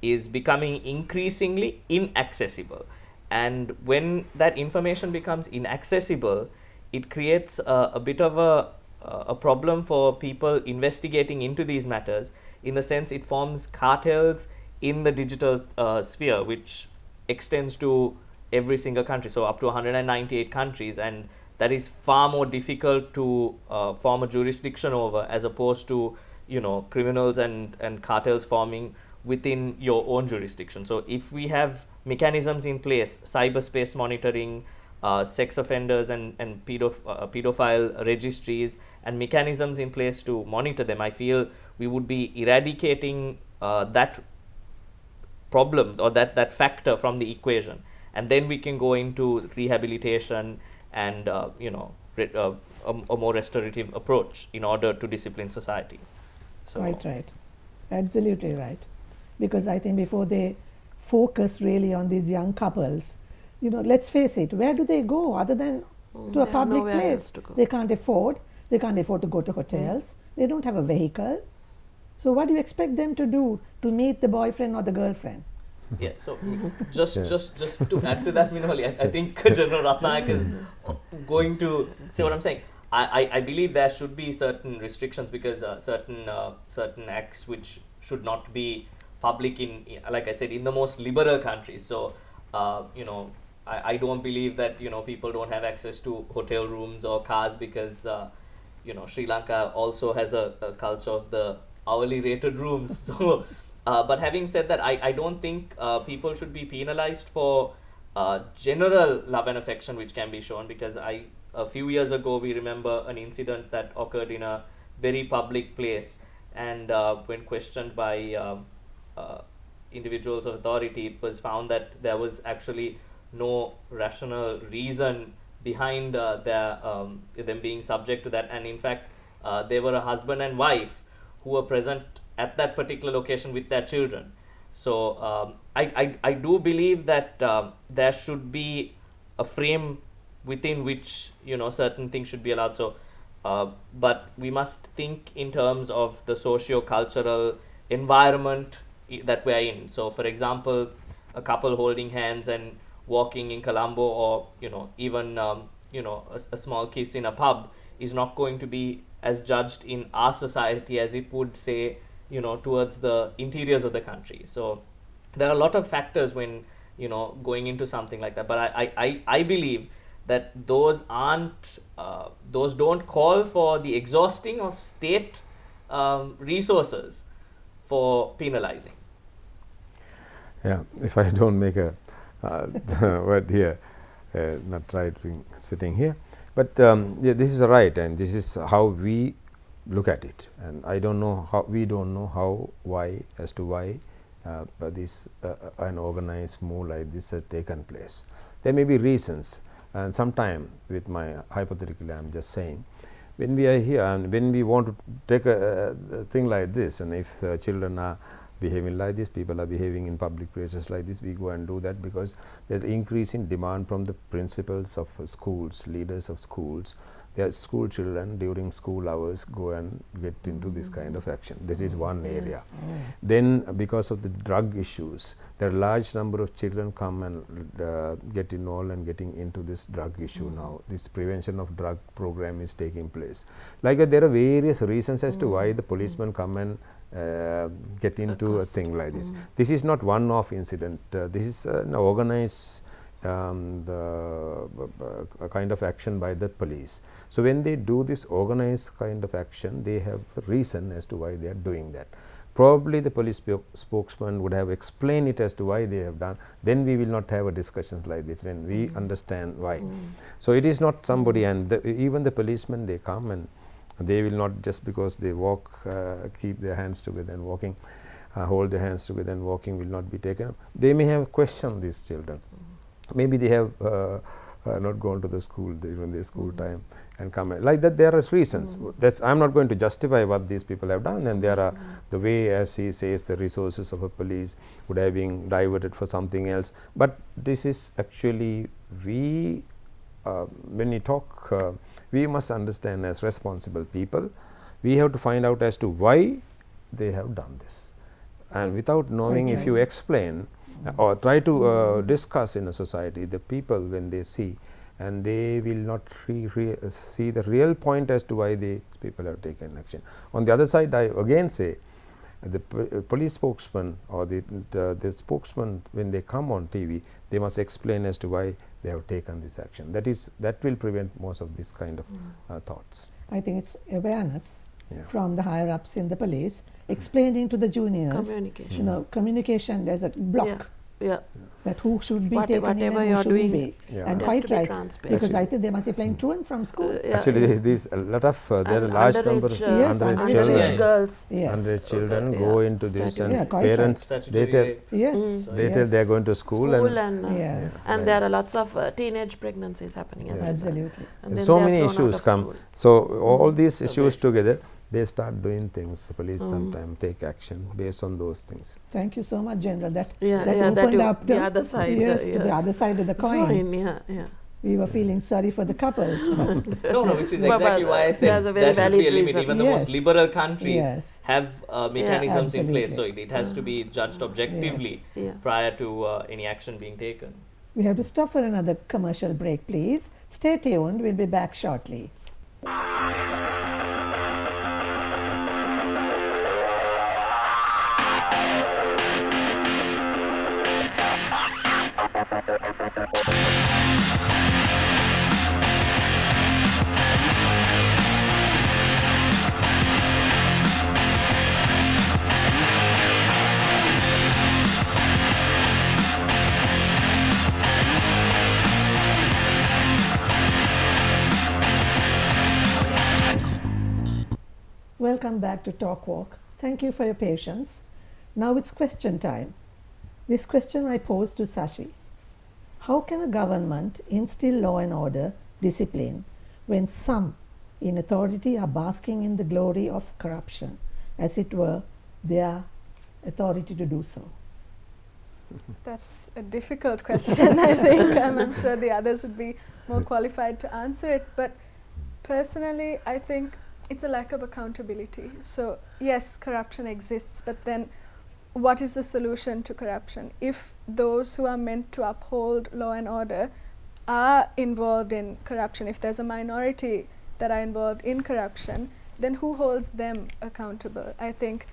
is becoming increasingly inaccessible. And when that information becomes inaccessible, it creates a bit of a problem for people investigating into these matters, in the sense it forms cartels in the digital sphere, which extends to every single country, so up to 198 countries, and that is far more difficult to form a jurisdiction over, as opposed to criminals and cartels forming within your own jurisdiction. So if we have mechanisms in place, cyberspace monitoring, sex offenders and pedophile registries, and mechanisms in place to monitor them, I feel we would be eradicating that problem or that factor from the equation, and then we can go into rehabilitation and a more restorative approach in order to discipline society. So Right. Absolutely right. Because I think before they focus really on these young couples, let's face it, where do they go other than to a They have public nowhere place? else to go. They can't afford to go to hotels. They don't have a vehicle. So what do you expect them to do to meet the boyfriend or the girlfriend? yeah, so just to add to that, Minoli, I think General Ratnayake is going to say what I'm saying. I believe there should be certain restrictions, because certain acts which should not be public in, like I said, in the most liberal countries. So I don't believe that people don't have access to hotel rooms or cars, because Sri Lanka also has a culture of the hourly rated rooms. So but having said that, I don't think people should be penalized for general love and affection which can be shown, because a few years ago we remember an incident that occurred in a very public place, and when questioned by individuals of authority, it was found that there was actually no rational reason behind them being subject to that, and in fact they were a husband and wife who were present at that particular location with their children. So I do believe that there should be a frame within which certain things should be allowed. So but we must think in terms of the socio-cultural environment that we are in. So for example, a couple holding hands and walking in Colombo, or even a small kiss in a pub, is not going to be as judged in our society as it would, say, towards the interiors of the country. So there are a lot of factors when going into something like that, but I believe that those don't call for the exhausting of state resources for penalizing. Yeah, if I don't make a word here, not right sitting here, but yeah, this is right, and this is how we look at it, and I don't know how, we don't know how, why, as to why this an organized move like this has taken place. There may be reasons, and sometime with my hypothetically I am just saying, when we are here and when we want to take a thing like this, and if children are behaving like this, people are behaving in public places like this, we go and do that because there is increasing demand from the principals of schools, leaders of schools. Their school children during school hours go and get into this kind of action. This is one area. Then because of the drug issues, there are large number of children come and get involved and getting into this drug issue now. This prevention of drug program is taking place. Like there are various reasons as to why the policemen come and get into a thing like this. This is not one-off incident. This is an organized a kind of action by the police. So when they do this organized kind of action, they have a reason as to why they are doing that. Probably the police spokesman would have explained it as to why they have done. Then we will not have a discussions like this when we understand why. So it is not somebody, and even the policemen, they come and they will not just because they walk, keep their hands together and walking, hold their hands together and walking will not be taken up. They may have questioned these children. Maybe they have not gone to the school during their school time and come like that. There are reasons. That's, I'm not going to justify what these people have done, and there are the way, as he says, the resources of a police would have been diverted for something else. But this is actually, we when we talk, we must understand as responsible people, we have to find out as to why they have done this, and without knowing, if you explain or try to discuss in a society, the people when they see, and they will not see the real point as to why these people have taken action. On the other side, I again say the police spokesman or the spokesman, when they come on TV, they must explain as to why they have taken this action. That will prevent most of this kind of thoughts. I think it's awareness from the higher ups in the police, explaining to the juniors. Communication. You know, communication. There's a block. Yeah. That who should be taken in and whatever who you're shouldn't doing, be. And Quite to be right, transparent. because I think they must be playing truant from school. Actually, these a lot of there are And large number underage, Yes, underage underage children, girls. Yes. underage children Yeah. go into this, Statutory. and quite parents Statutory they tell rape. Yes. they tell they are going to school, and Yeah. and there are lots of teenage pregnancies happening as well. Absolutely. And then so they are many thrown out issues of come. school. So all these issues together, they start doing things. The police sometimes take action based on those things. Thank you so much, General. That Yeah, that yeah, that opened you- up the other side, Yes, to yeah. the other side of the It's coin. fine, yeah. We were feeling sorry for the couples. No, which is But exactly why I there's said a very there should be a valid limit. reason. Even the most Yes. liberal countries Yes. have mechanisms in place, so Absolutely. it has to be judged objectively Yeah. prior to any action being taken. We have to stop for another commercial break, please. Stay tuned. We'll be back shortly. Welcome back to Talk Walk. Thank you for your patience. Now it's question time. This question I pose to Sashi. How can a government instill law and order, discipline, when some in authority are basking in the glory of corruption, as it were their authority to do so? That's a difficult question, I think. I'm sure the others would be more qualified to answer it. But personally, I think it's a lack of accountability. So, yes, corruption exists, but then what is the solution to corruption? If those who are meant to uphold law and order are involved in corruption, if there's a minority that are involved in corruption, then who holds them accountable? I think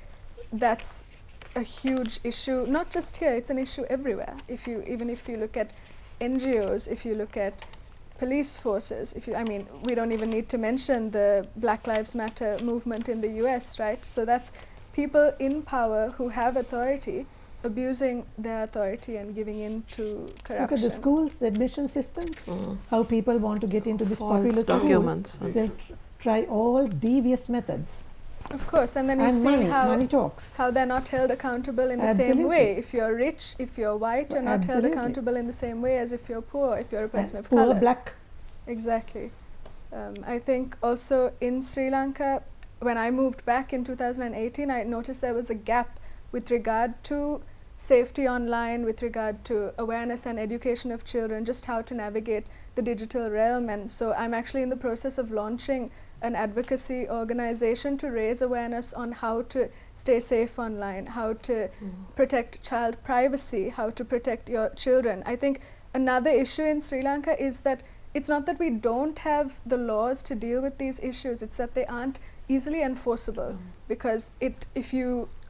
that's a huge issue, not just here, it's an issue everywhere. Even if you look at NGOs, if you look at police forces, we don't even need to mention the Black Lives Matter movement in the US, right? So that's people in power who have authority abusing their authority and giving in to corruption. Look at the schools, the admission systems, how people want to get into this False popular documents. school. They'll try all devious methods. Of course, and then you And see money talks. how they're not held accountable in the Absolutely. same way. If you're rich, if you're white, you're not held Absolutely. accountable in the same way as if you're poor, if you're a person of Poor color. black. Exactly. I think also in Sri Lanka, when I moved back in 2018, I noticed there was a gap with regard to safety online, with regard to awareness and education of children, just how to navigate the digital realm. And so I'm actually in the process of launching an advocacy organization to raise awareness on how to stay safe online, how to protect child privacy, how to protect your children. I think another issue in Sri Lanka is that it's not that we don't have the laws to deal with these issues, it's that they aren't easily enforceable, because if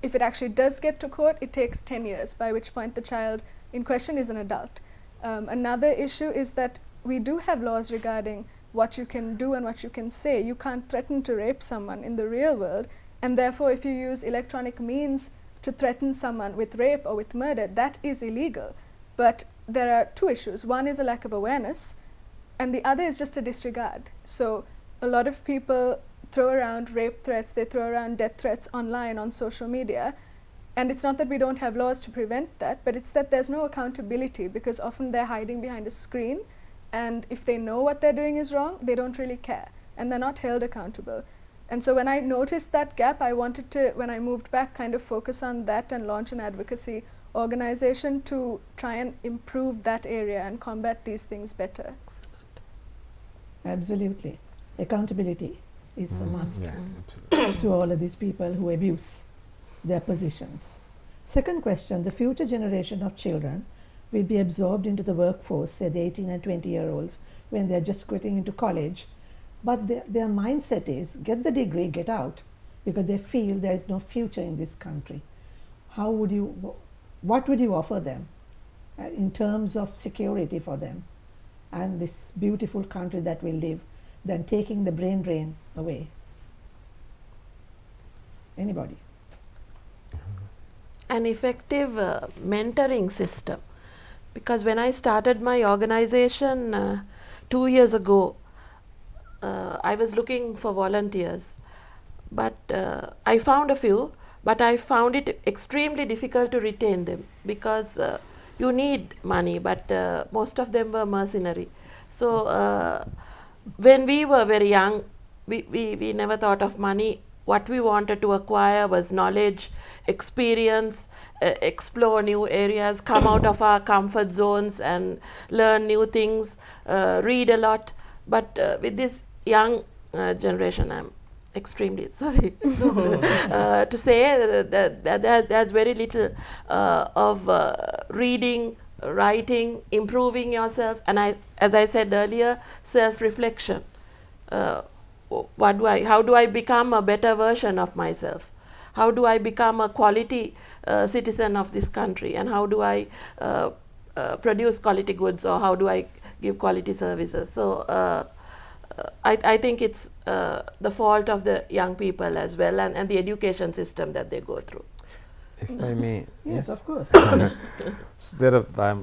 it actually does get to court, it takes 10 years, by which point the child in question is an adult. Another issue is that we do have laws regarding what you can do and what you can say. You can't threaten to rape someone in the real world, and therefore if you use electronic means to threaten someone with rape or with murder, that is illegal. But there are two issues. One is a lack of awareness, and the other is just a disregard. So a lot of people throw around rape threats, they throw around death threats online on social media, and it's not that we don't have laws to prevent that, but it's that there's no accountability, because often they're hiding behind a screen, and if they know what they're doing is wrong, they don't really care, and they're not held accountable. And so when I noticed that gap, I wanted to, when I moved back, kind of focus on that and launch an advocacy organization to try and improve that area and combat these things better. Absolutely. Accountability is a must Yeah, absolutely. to all of these people who abuse their positions. Second question, the future generation of children will be absorbed into the workforce, say the 18 and 20-year-olds, when they're just getting into college. But their mindset is, get the degree, get out, because they feel there is no future in this country. What would you offer them in terms of security for them and this beautiful country that we live, than taking the brain drain away? Anybody? An effective mentoring system, because when I started my organization 2 years ago, I was looking for volunteers, but I found a few, but I found it extremely difficult to retain them, because you need money, but most of them were mercenary. So when we were very young, we never thought of money. What we wanted to acquire was knowledge, experience, explore new areas, come out of our comfort zones and learn new things, read a lot. But with this young generation, I'm extremely sorry to say that there's very little of reading, writing, improving yourself, and as I said earlier, self-reflection. How do I become a better version of myself? How do I become a quality citizen of this country? And how do I produce quality goods, or how do I give quality services? So I think it's the fault of the young people as well, and the education system that they go through. If I may. Yes, of course. So there are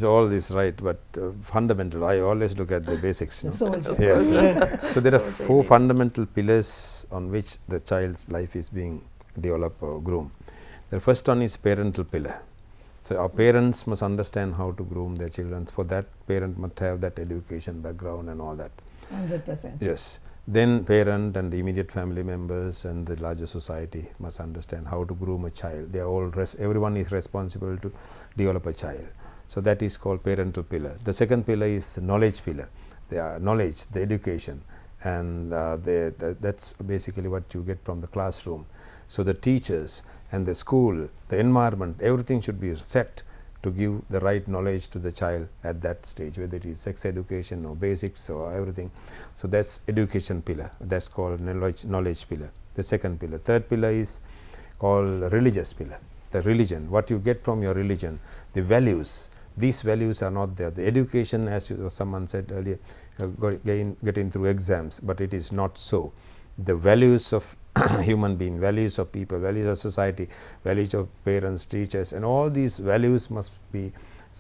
all this right, but fundamental. I always look at the basics. The no? soldier. Yes. So there are four fundamental pillars on which the child's life is being developed or groomed. The first one is parental pillar. So our parents must understand how to groom their children. For that, parent must have that education background and all that. 100%. Yes. Then parent and the immediate family members and the larger society must understand how to groom a child. They are all everyone is responsible to develop a child. So that is called parental pillar. The second pillar is the knowledge pillar. The knowledge, the education, and that's basically what you get from the classroom. So the teachers and the school, the environment, everything should be set to give the right knowledge to the child at that stage, whether it is sex education or basics or everything. So that's education pillar. That's called knowledge pillar. The second pillar. Third pillar is called religious pillar. The religion, what you get from your religion, the values. These values are not there. The education, as someone said earlier, getting through exams, but it is not so. The values of human being, values of people, values of society, values of parents, teachers, and all these values must be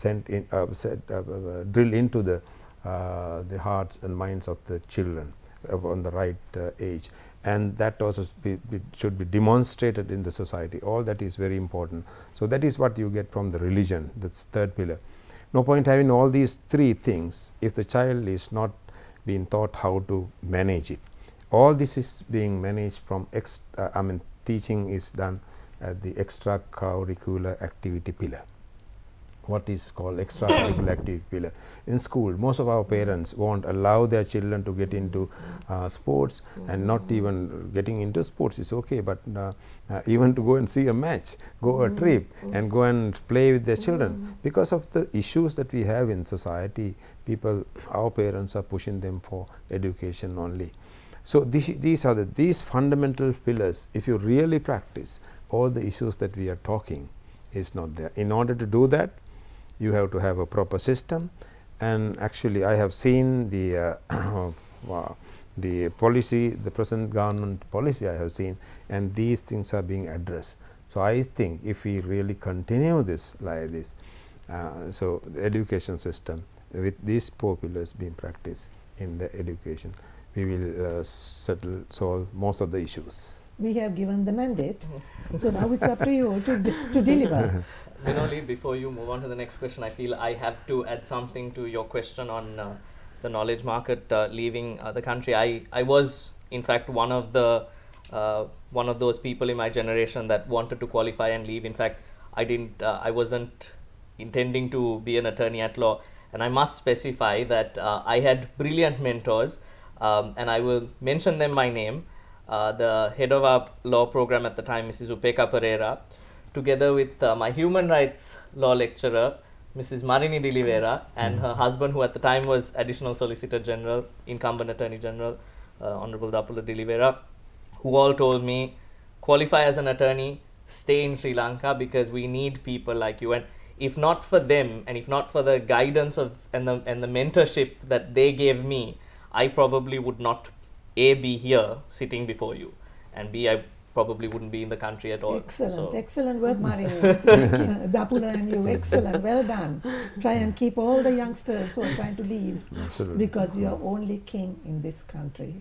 drilled into the hearts and minds of the children. on the right age, and that also should be demonstrated in the society. All that is very important. So that is what you get from the religion. That's third pillar. No point having all these three things if the child is not being taught how to manage it. All this is being managed from teaching is done at the extracurricular activity pillar. What is called extracurricular activity pillar. In school, most of our parents won't allow their children to get into sports, and not even getting into sports is okay, but even to go and see a match, go a trip and go and play with their children. Because of the issues that we have in society, our parents are pushing them for education only. So these are these fundamental pillars. If you really practice, all the issues that we are talking is not there. In order to do that, you have to have a proper system, and actually I have seen the policy, the present government policy I have seen, and these things are being addressed. So I think if we really continue this like this, so the education system with these 4 pillars being practiced in the education, we will solve most of the issues. We have given the mandate, so now it's up to you to deliver. Minoli, before you move on to the next question, I feel I have to add something to your question on the knowledge market leaving the country. I was, in fact, one of those people in my generation that wanted to qualify and leave. In fact, I wasn't intending to be an attorney at law, and I must specify that I had brilliant mentors, and I will mention them by name. The head of our law program at the time, Mrs. Upeka Pereira, together with my human rights law lecturer, Mrs. Marini de Oliveira, and her husband, who at the time was Additional Solicitor General, incumbent Attorney General, Honorable Dapula de Oliveira, who all told me, qualify as an attorney, stay in Sri Lanka, because we need people like you. And if not for them, and if not for the guidance and the mentorship that they gave me, I probably would not A, be here sitting before you, and B, I probably wouldn't be in the country at all. Excellent, excellent work, Marini. Dapula and you, excellent, well done. Try and keep all the youngsters who are trying to leave, because you are only king in this country.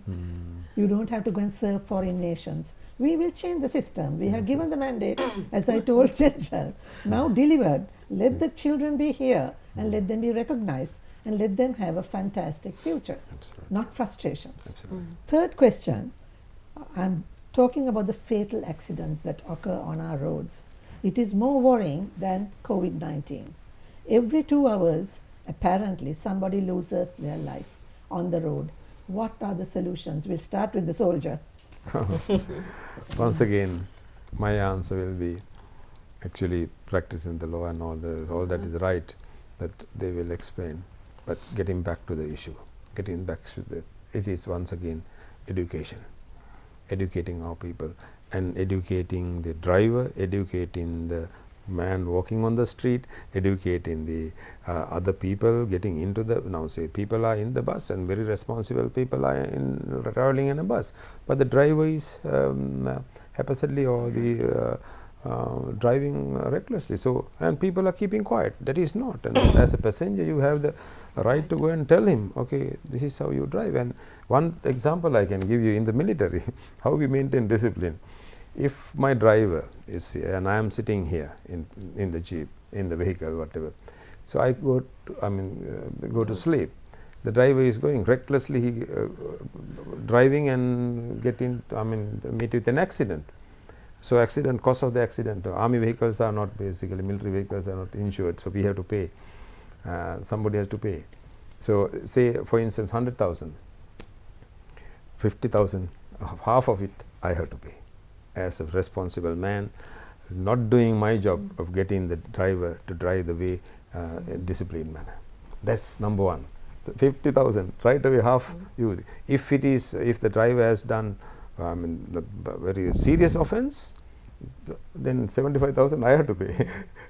You don't have to go and serve foreign nations. We will change the system. We have given the mandate, as I told General. Now delivered. Let the children be here and let them be recognized, and let them have a fantastic future, not frustrations. Third question, I'm talking about the fatal accidents that occur on our roads. It is more worrying than COVID-19. Every 2 hours, apparently, somebody loses their life on the road. What are the solutions? We'll start with the soldier. Once again, my answer will be actually practicing the law and all that is right, that they will explain. But getting back to the issue, it is once again education. Educating our people, and educating the driver, educating the man walking on the street, educating the other people getting into the, now say people are in the bus and very responsible people are traveling in a bus, but the driver is haphazardly or the driving recklessly, so, and people are keeping quiet. That is not, and as a passenger you have the right to go and tell him, okay, this is how you drive. And one example I can give you in the military, how we maintain discipline. If my driver is here and I am sitting here in the jeep, in the vehicle, whatever, so I go to sleep, the driver is going recklessly driving and meet with an accident. So accident, cost of the accident, army vehicles are not, basically military vehicles are not insured, so we have to pay. Somebody has to pay. So say for instance 100,000, 50,000, half of it I have to pay as a responsible man, not doing my job of getting the driver to drive the way in a disciplined manner. That's number one. So 50,000, right away half use. If the driver has done the very serious offense, then 75,000 I have to pay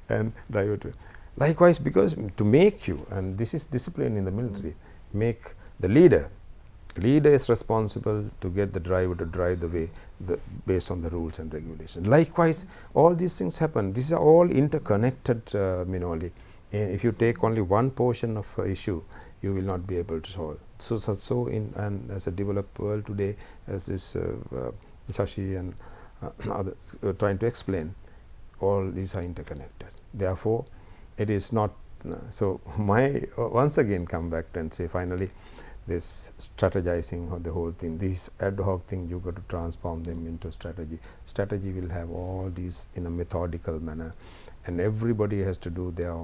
and driver to. Likewise, because to make you, and this is discipline in the military, make the leader is responsible to get the driver to drive the way based on the rules and regulations. Likewise, all these things happen. These are all interconnected, Minoli. If you take only one portion of issue, you will not be able to solve. So in and as a developed world today, as is Shashi and others trying to explain, all these are interconnected. Therefore, it is not so. My once again come back and say finally, this strategizing of the whole thing, these ad hoc things, you got to transform them into strategy. Strategy will have all these in a methodical manner, and everybody has to do their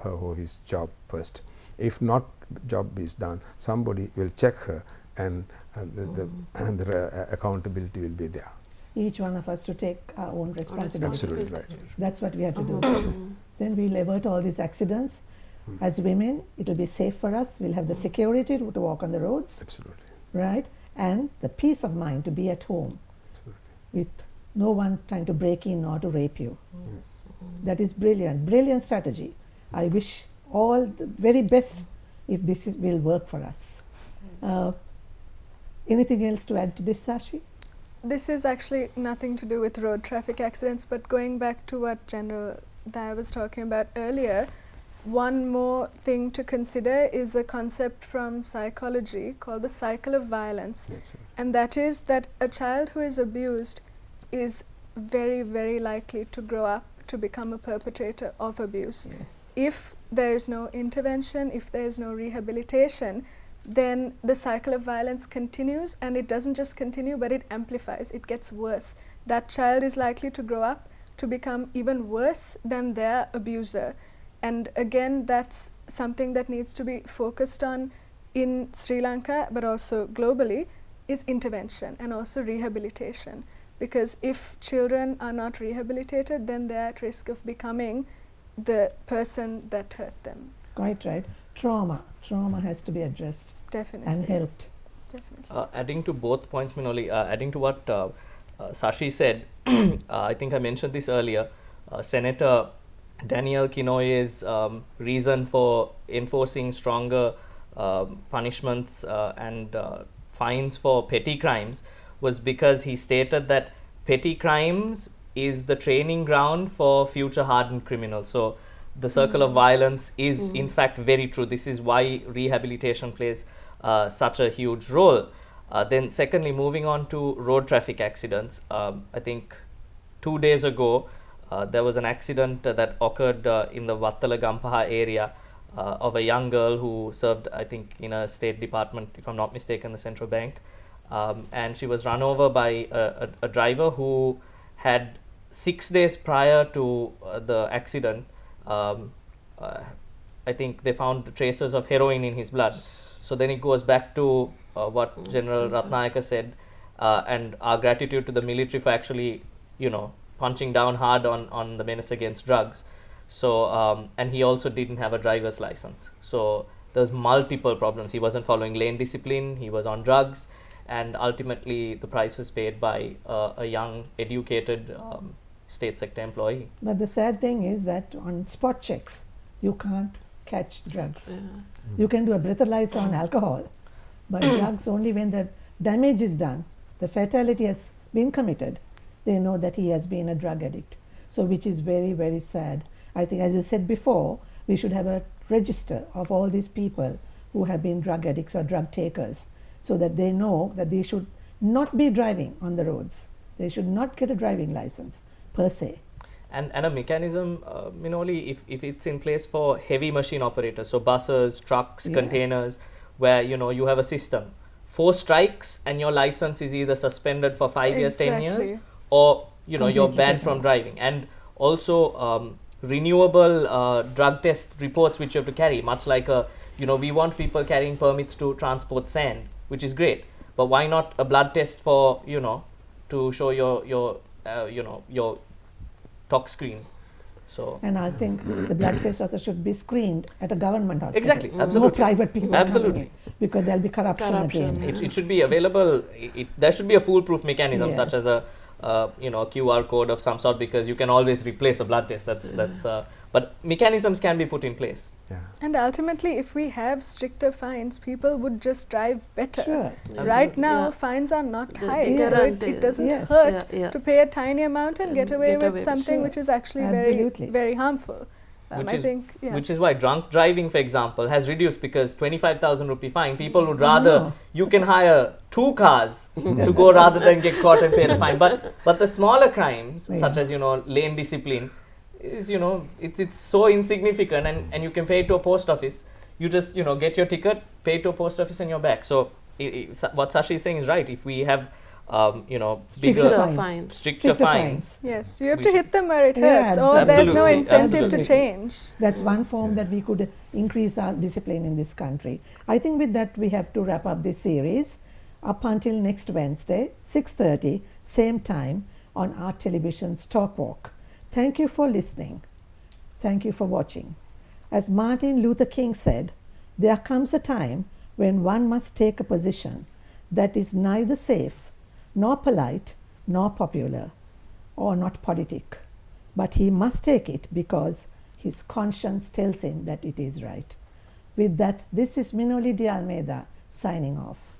her or his job first. If not job is done, somebody will check her, and the accountability will be there. Each one of us to take our own responsibility. Absolutely right. That's what we have to do. Then we'll avert all these accidents. As women, it will be safe for us. We'll have the security to walk on the roads, Absolutely. right? And the peace of mind to be at home Absolutely. with no one trying to break in or to rape you. Yes. That is brilliant, brilliant strategy. I wish all the very best if this will work for us. Anything else to add to this, Sashi? This is actually nothing to do with road traffic accidents, but going back to what General Daya was talking about earlier, one more thing to consider is a concept from psychology called the cycle of violence. Absolutely. And that is that a child who is abused is very, very likely to grow up to become a perpetrator of abuse. Yes. If there is no intervention, if there is no rehabilitation, then the cycle of violence continues, and it doesn't just continue, but it amplifies, it gets worse. That child is likely to grow up to become even worse than their abuser. And again, that's something that needs to be focused on in Sri Lanka, but also globally, is intervention and also rehabilitation. Because if children are not rehabilitated, then they're at risk of becoming the person that hurt them. Quite right. Trauma has to be addressed Definitely. and helped. Definitely. Adding to both points, Minoli, adding to what Sashi said, I think I mentioned this earlier, Senator Daniel Kinoye's reason for enforcing stronger punishments and fines for petty crimes was because he stated that petty crimes is the training ground for future hardened criminals. So the circle of violence is in fact very true. This is why rehabilitation plays such a huge role. Then secondly, moving on to road traffic accidents, I think 2 days ago there was an accident that occurred in the Wattala Gampaha area of a young girl who served, I think, in a state department, if I'm not mistaken, the central bank. And she was run over by a driver who had 6 days prior to the accident, I think they found traces of heroin in his blood. So then it goes back to what General Ratnayaka said, and our gratitude to the military for actually, punching down hard on the menace against drugs. So, and he also didn't have a driver's license. So there's multiple problems. He wasn't following lane discipline, he was on drugs, and ultimately the price was paid by a young, educated state sector employee. But the sad thing is that on spot checks, you can't catch drugs. You can do a breathalyzer on alcohol, but drugs only when the damage is done, the fatality has been committed, they know that he has been a drug addict. So which is very, very sad. I think, as you said before, we should have a register of all these people who have been drug addicts or drug takers, so that they know that they should not be driving on the roads. They should not get a driving license per se. And a mechanism, Minoli, if it's in place for heavy machine operators, so buses, trucks, Yes. containers, where you have a system. 4 strikes and your license is either suspended for 5 years, 10 years, Exactly. or you're Completely banned taken from off. driving. And also renewable drug test reports which you have to carry, much like we want people carrying permits to transport sand, which is great, but why not a blood test for to show your tox screen. So And I think the blood test also should be screened at a government hospital. Exactly, No absolutely. private people coming Absolutely. in, because there'll be corruption Corruption, again. it should be available. There should be a foolproof mechanism, such as Yes. a QR code of some sort, because you can always replace a blood test. But mechanisms can be put in place. Yeah. And ultimately, if we have stricter fines, people would just drive better. Sure. Right now, Yeah. fines are not The high, Yes. so it doesn't Yes. hurt Yeah. to pay a tiny amount and get away with something Sure. which is actually very, Absolutely. very harmful. Which I is- think, yeah. Which is why drunk driving, for example, has reduced because 25,000 rupee fine. People would rather, you can hire 2 cars to go rather than get caught and pay the fine. But the smaller crimes, such as, lane discipline, is, it's so insignificant and you can pay it to a post office. You just, get your ticket, pay it to a post office and you're back. So what Sashi is saying is right. If we have, Stricter bigger, fines. stricter fines. Yes, you have We to should- hit them where it Yeah, hurts, or there's no absolutely, incentive absolutely. to change. That's one form that we could increase our discipline in this country. I think with that we have to wrap up this series. Up until next Wednesday, 6:30, same time on Art Television's Talk Walk. Thank you for listening. Thank you for watching. As Martin Luther King said, there comes a time when one must take a position that is neither safe, nor polite, nor popular, or not politic. But he must take it because his conscience tells him that it is right. With that, this is Minoli de Almeida signing off.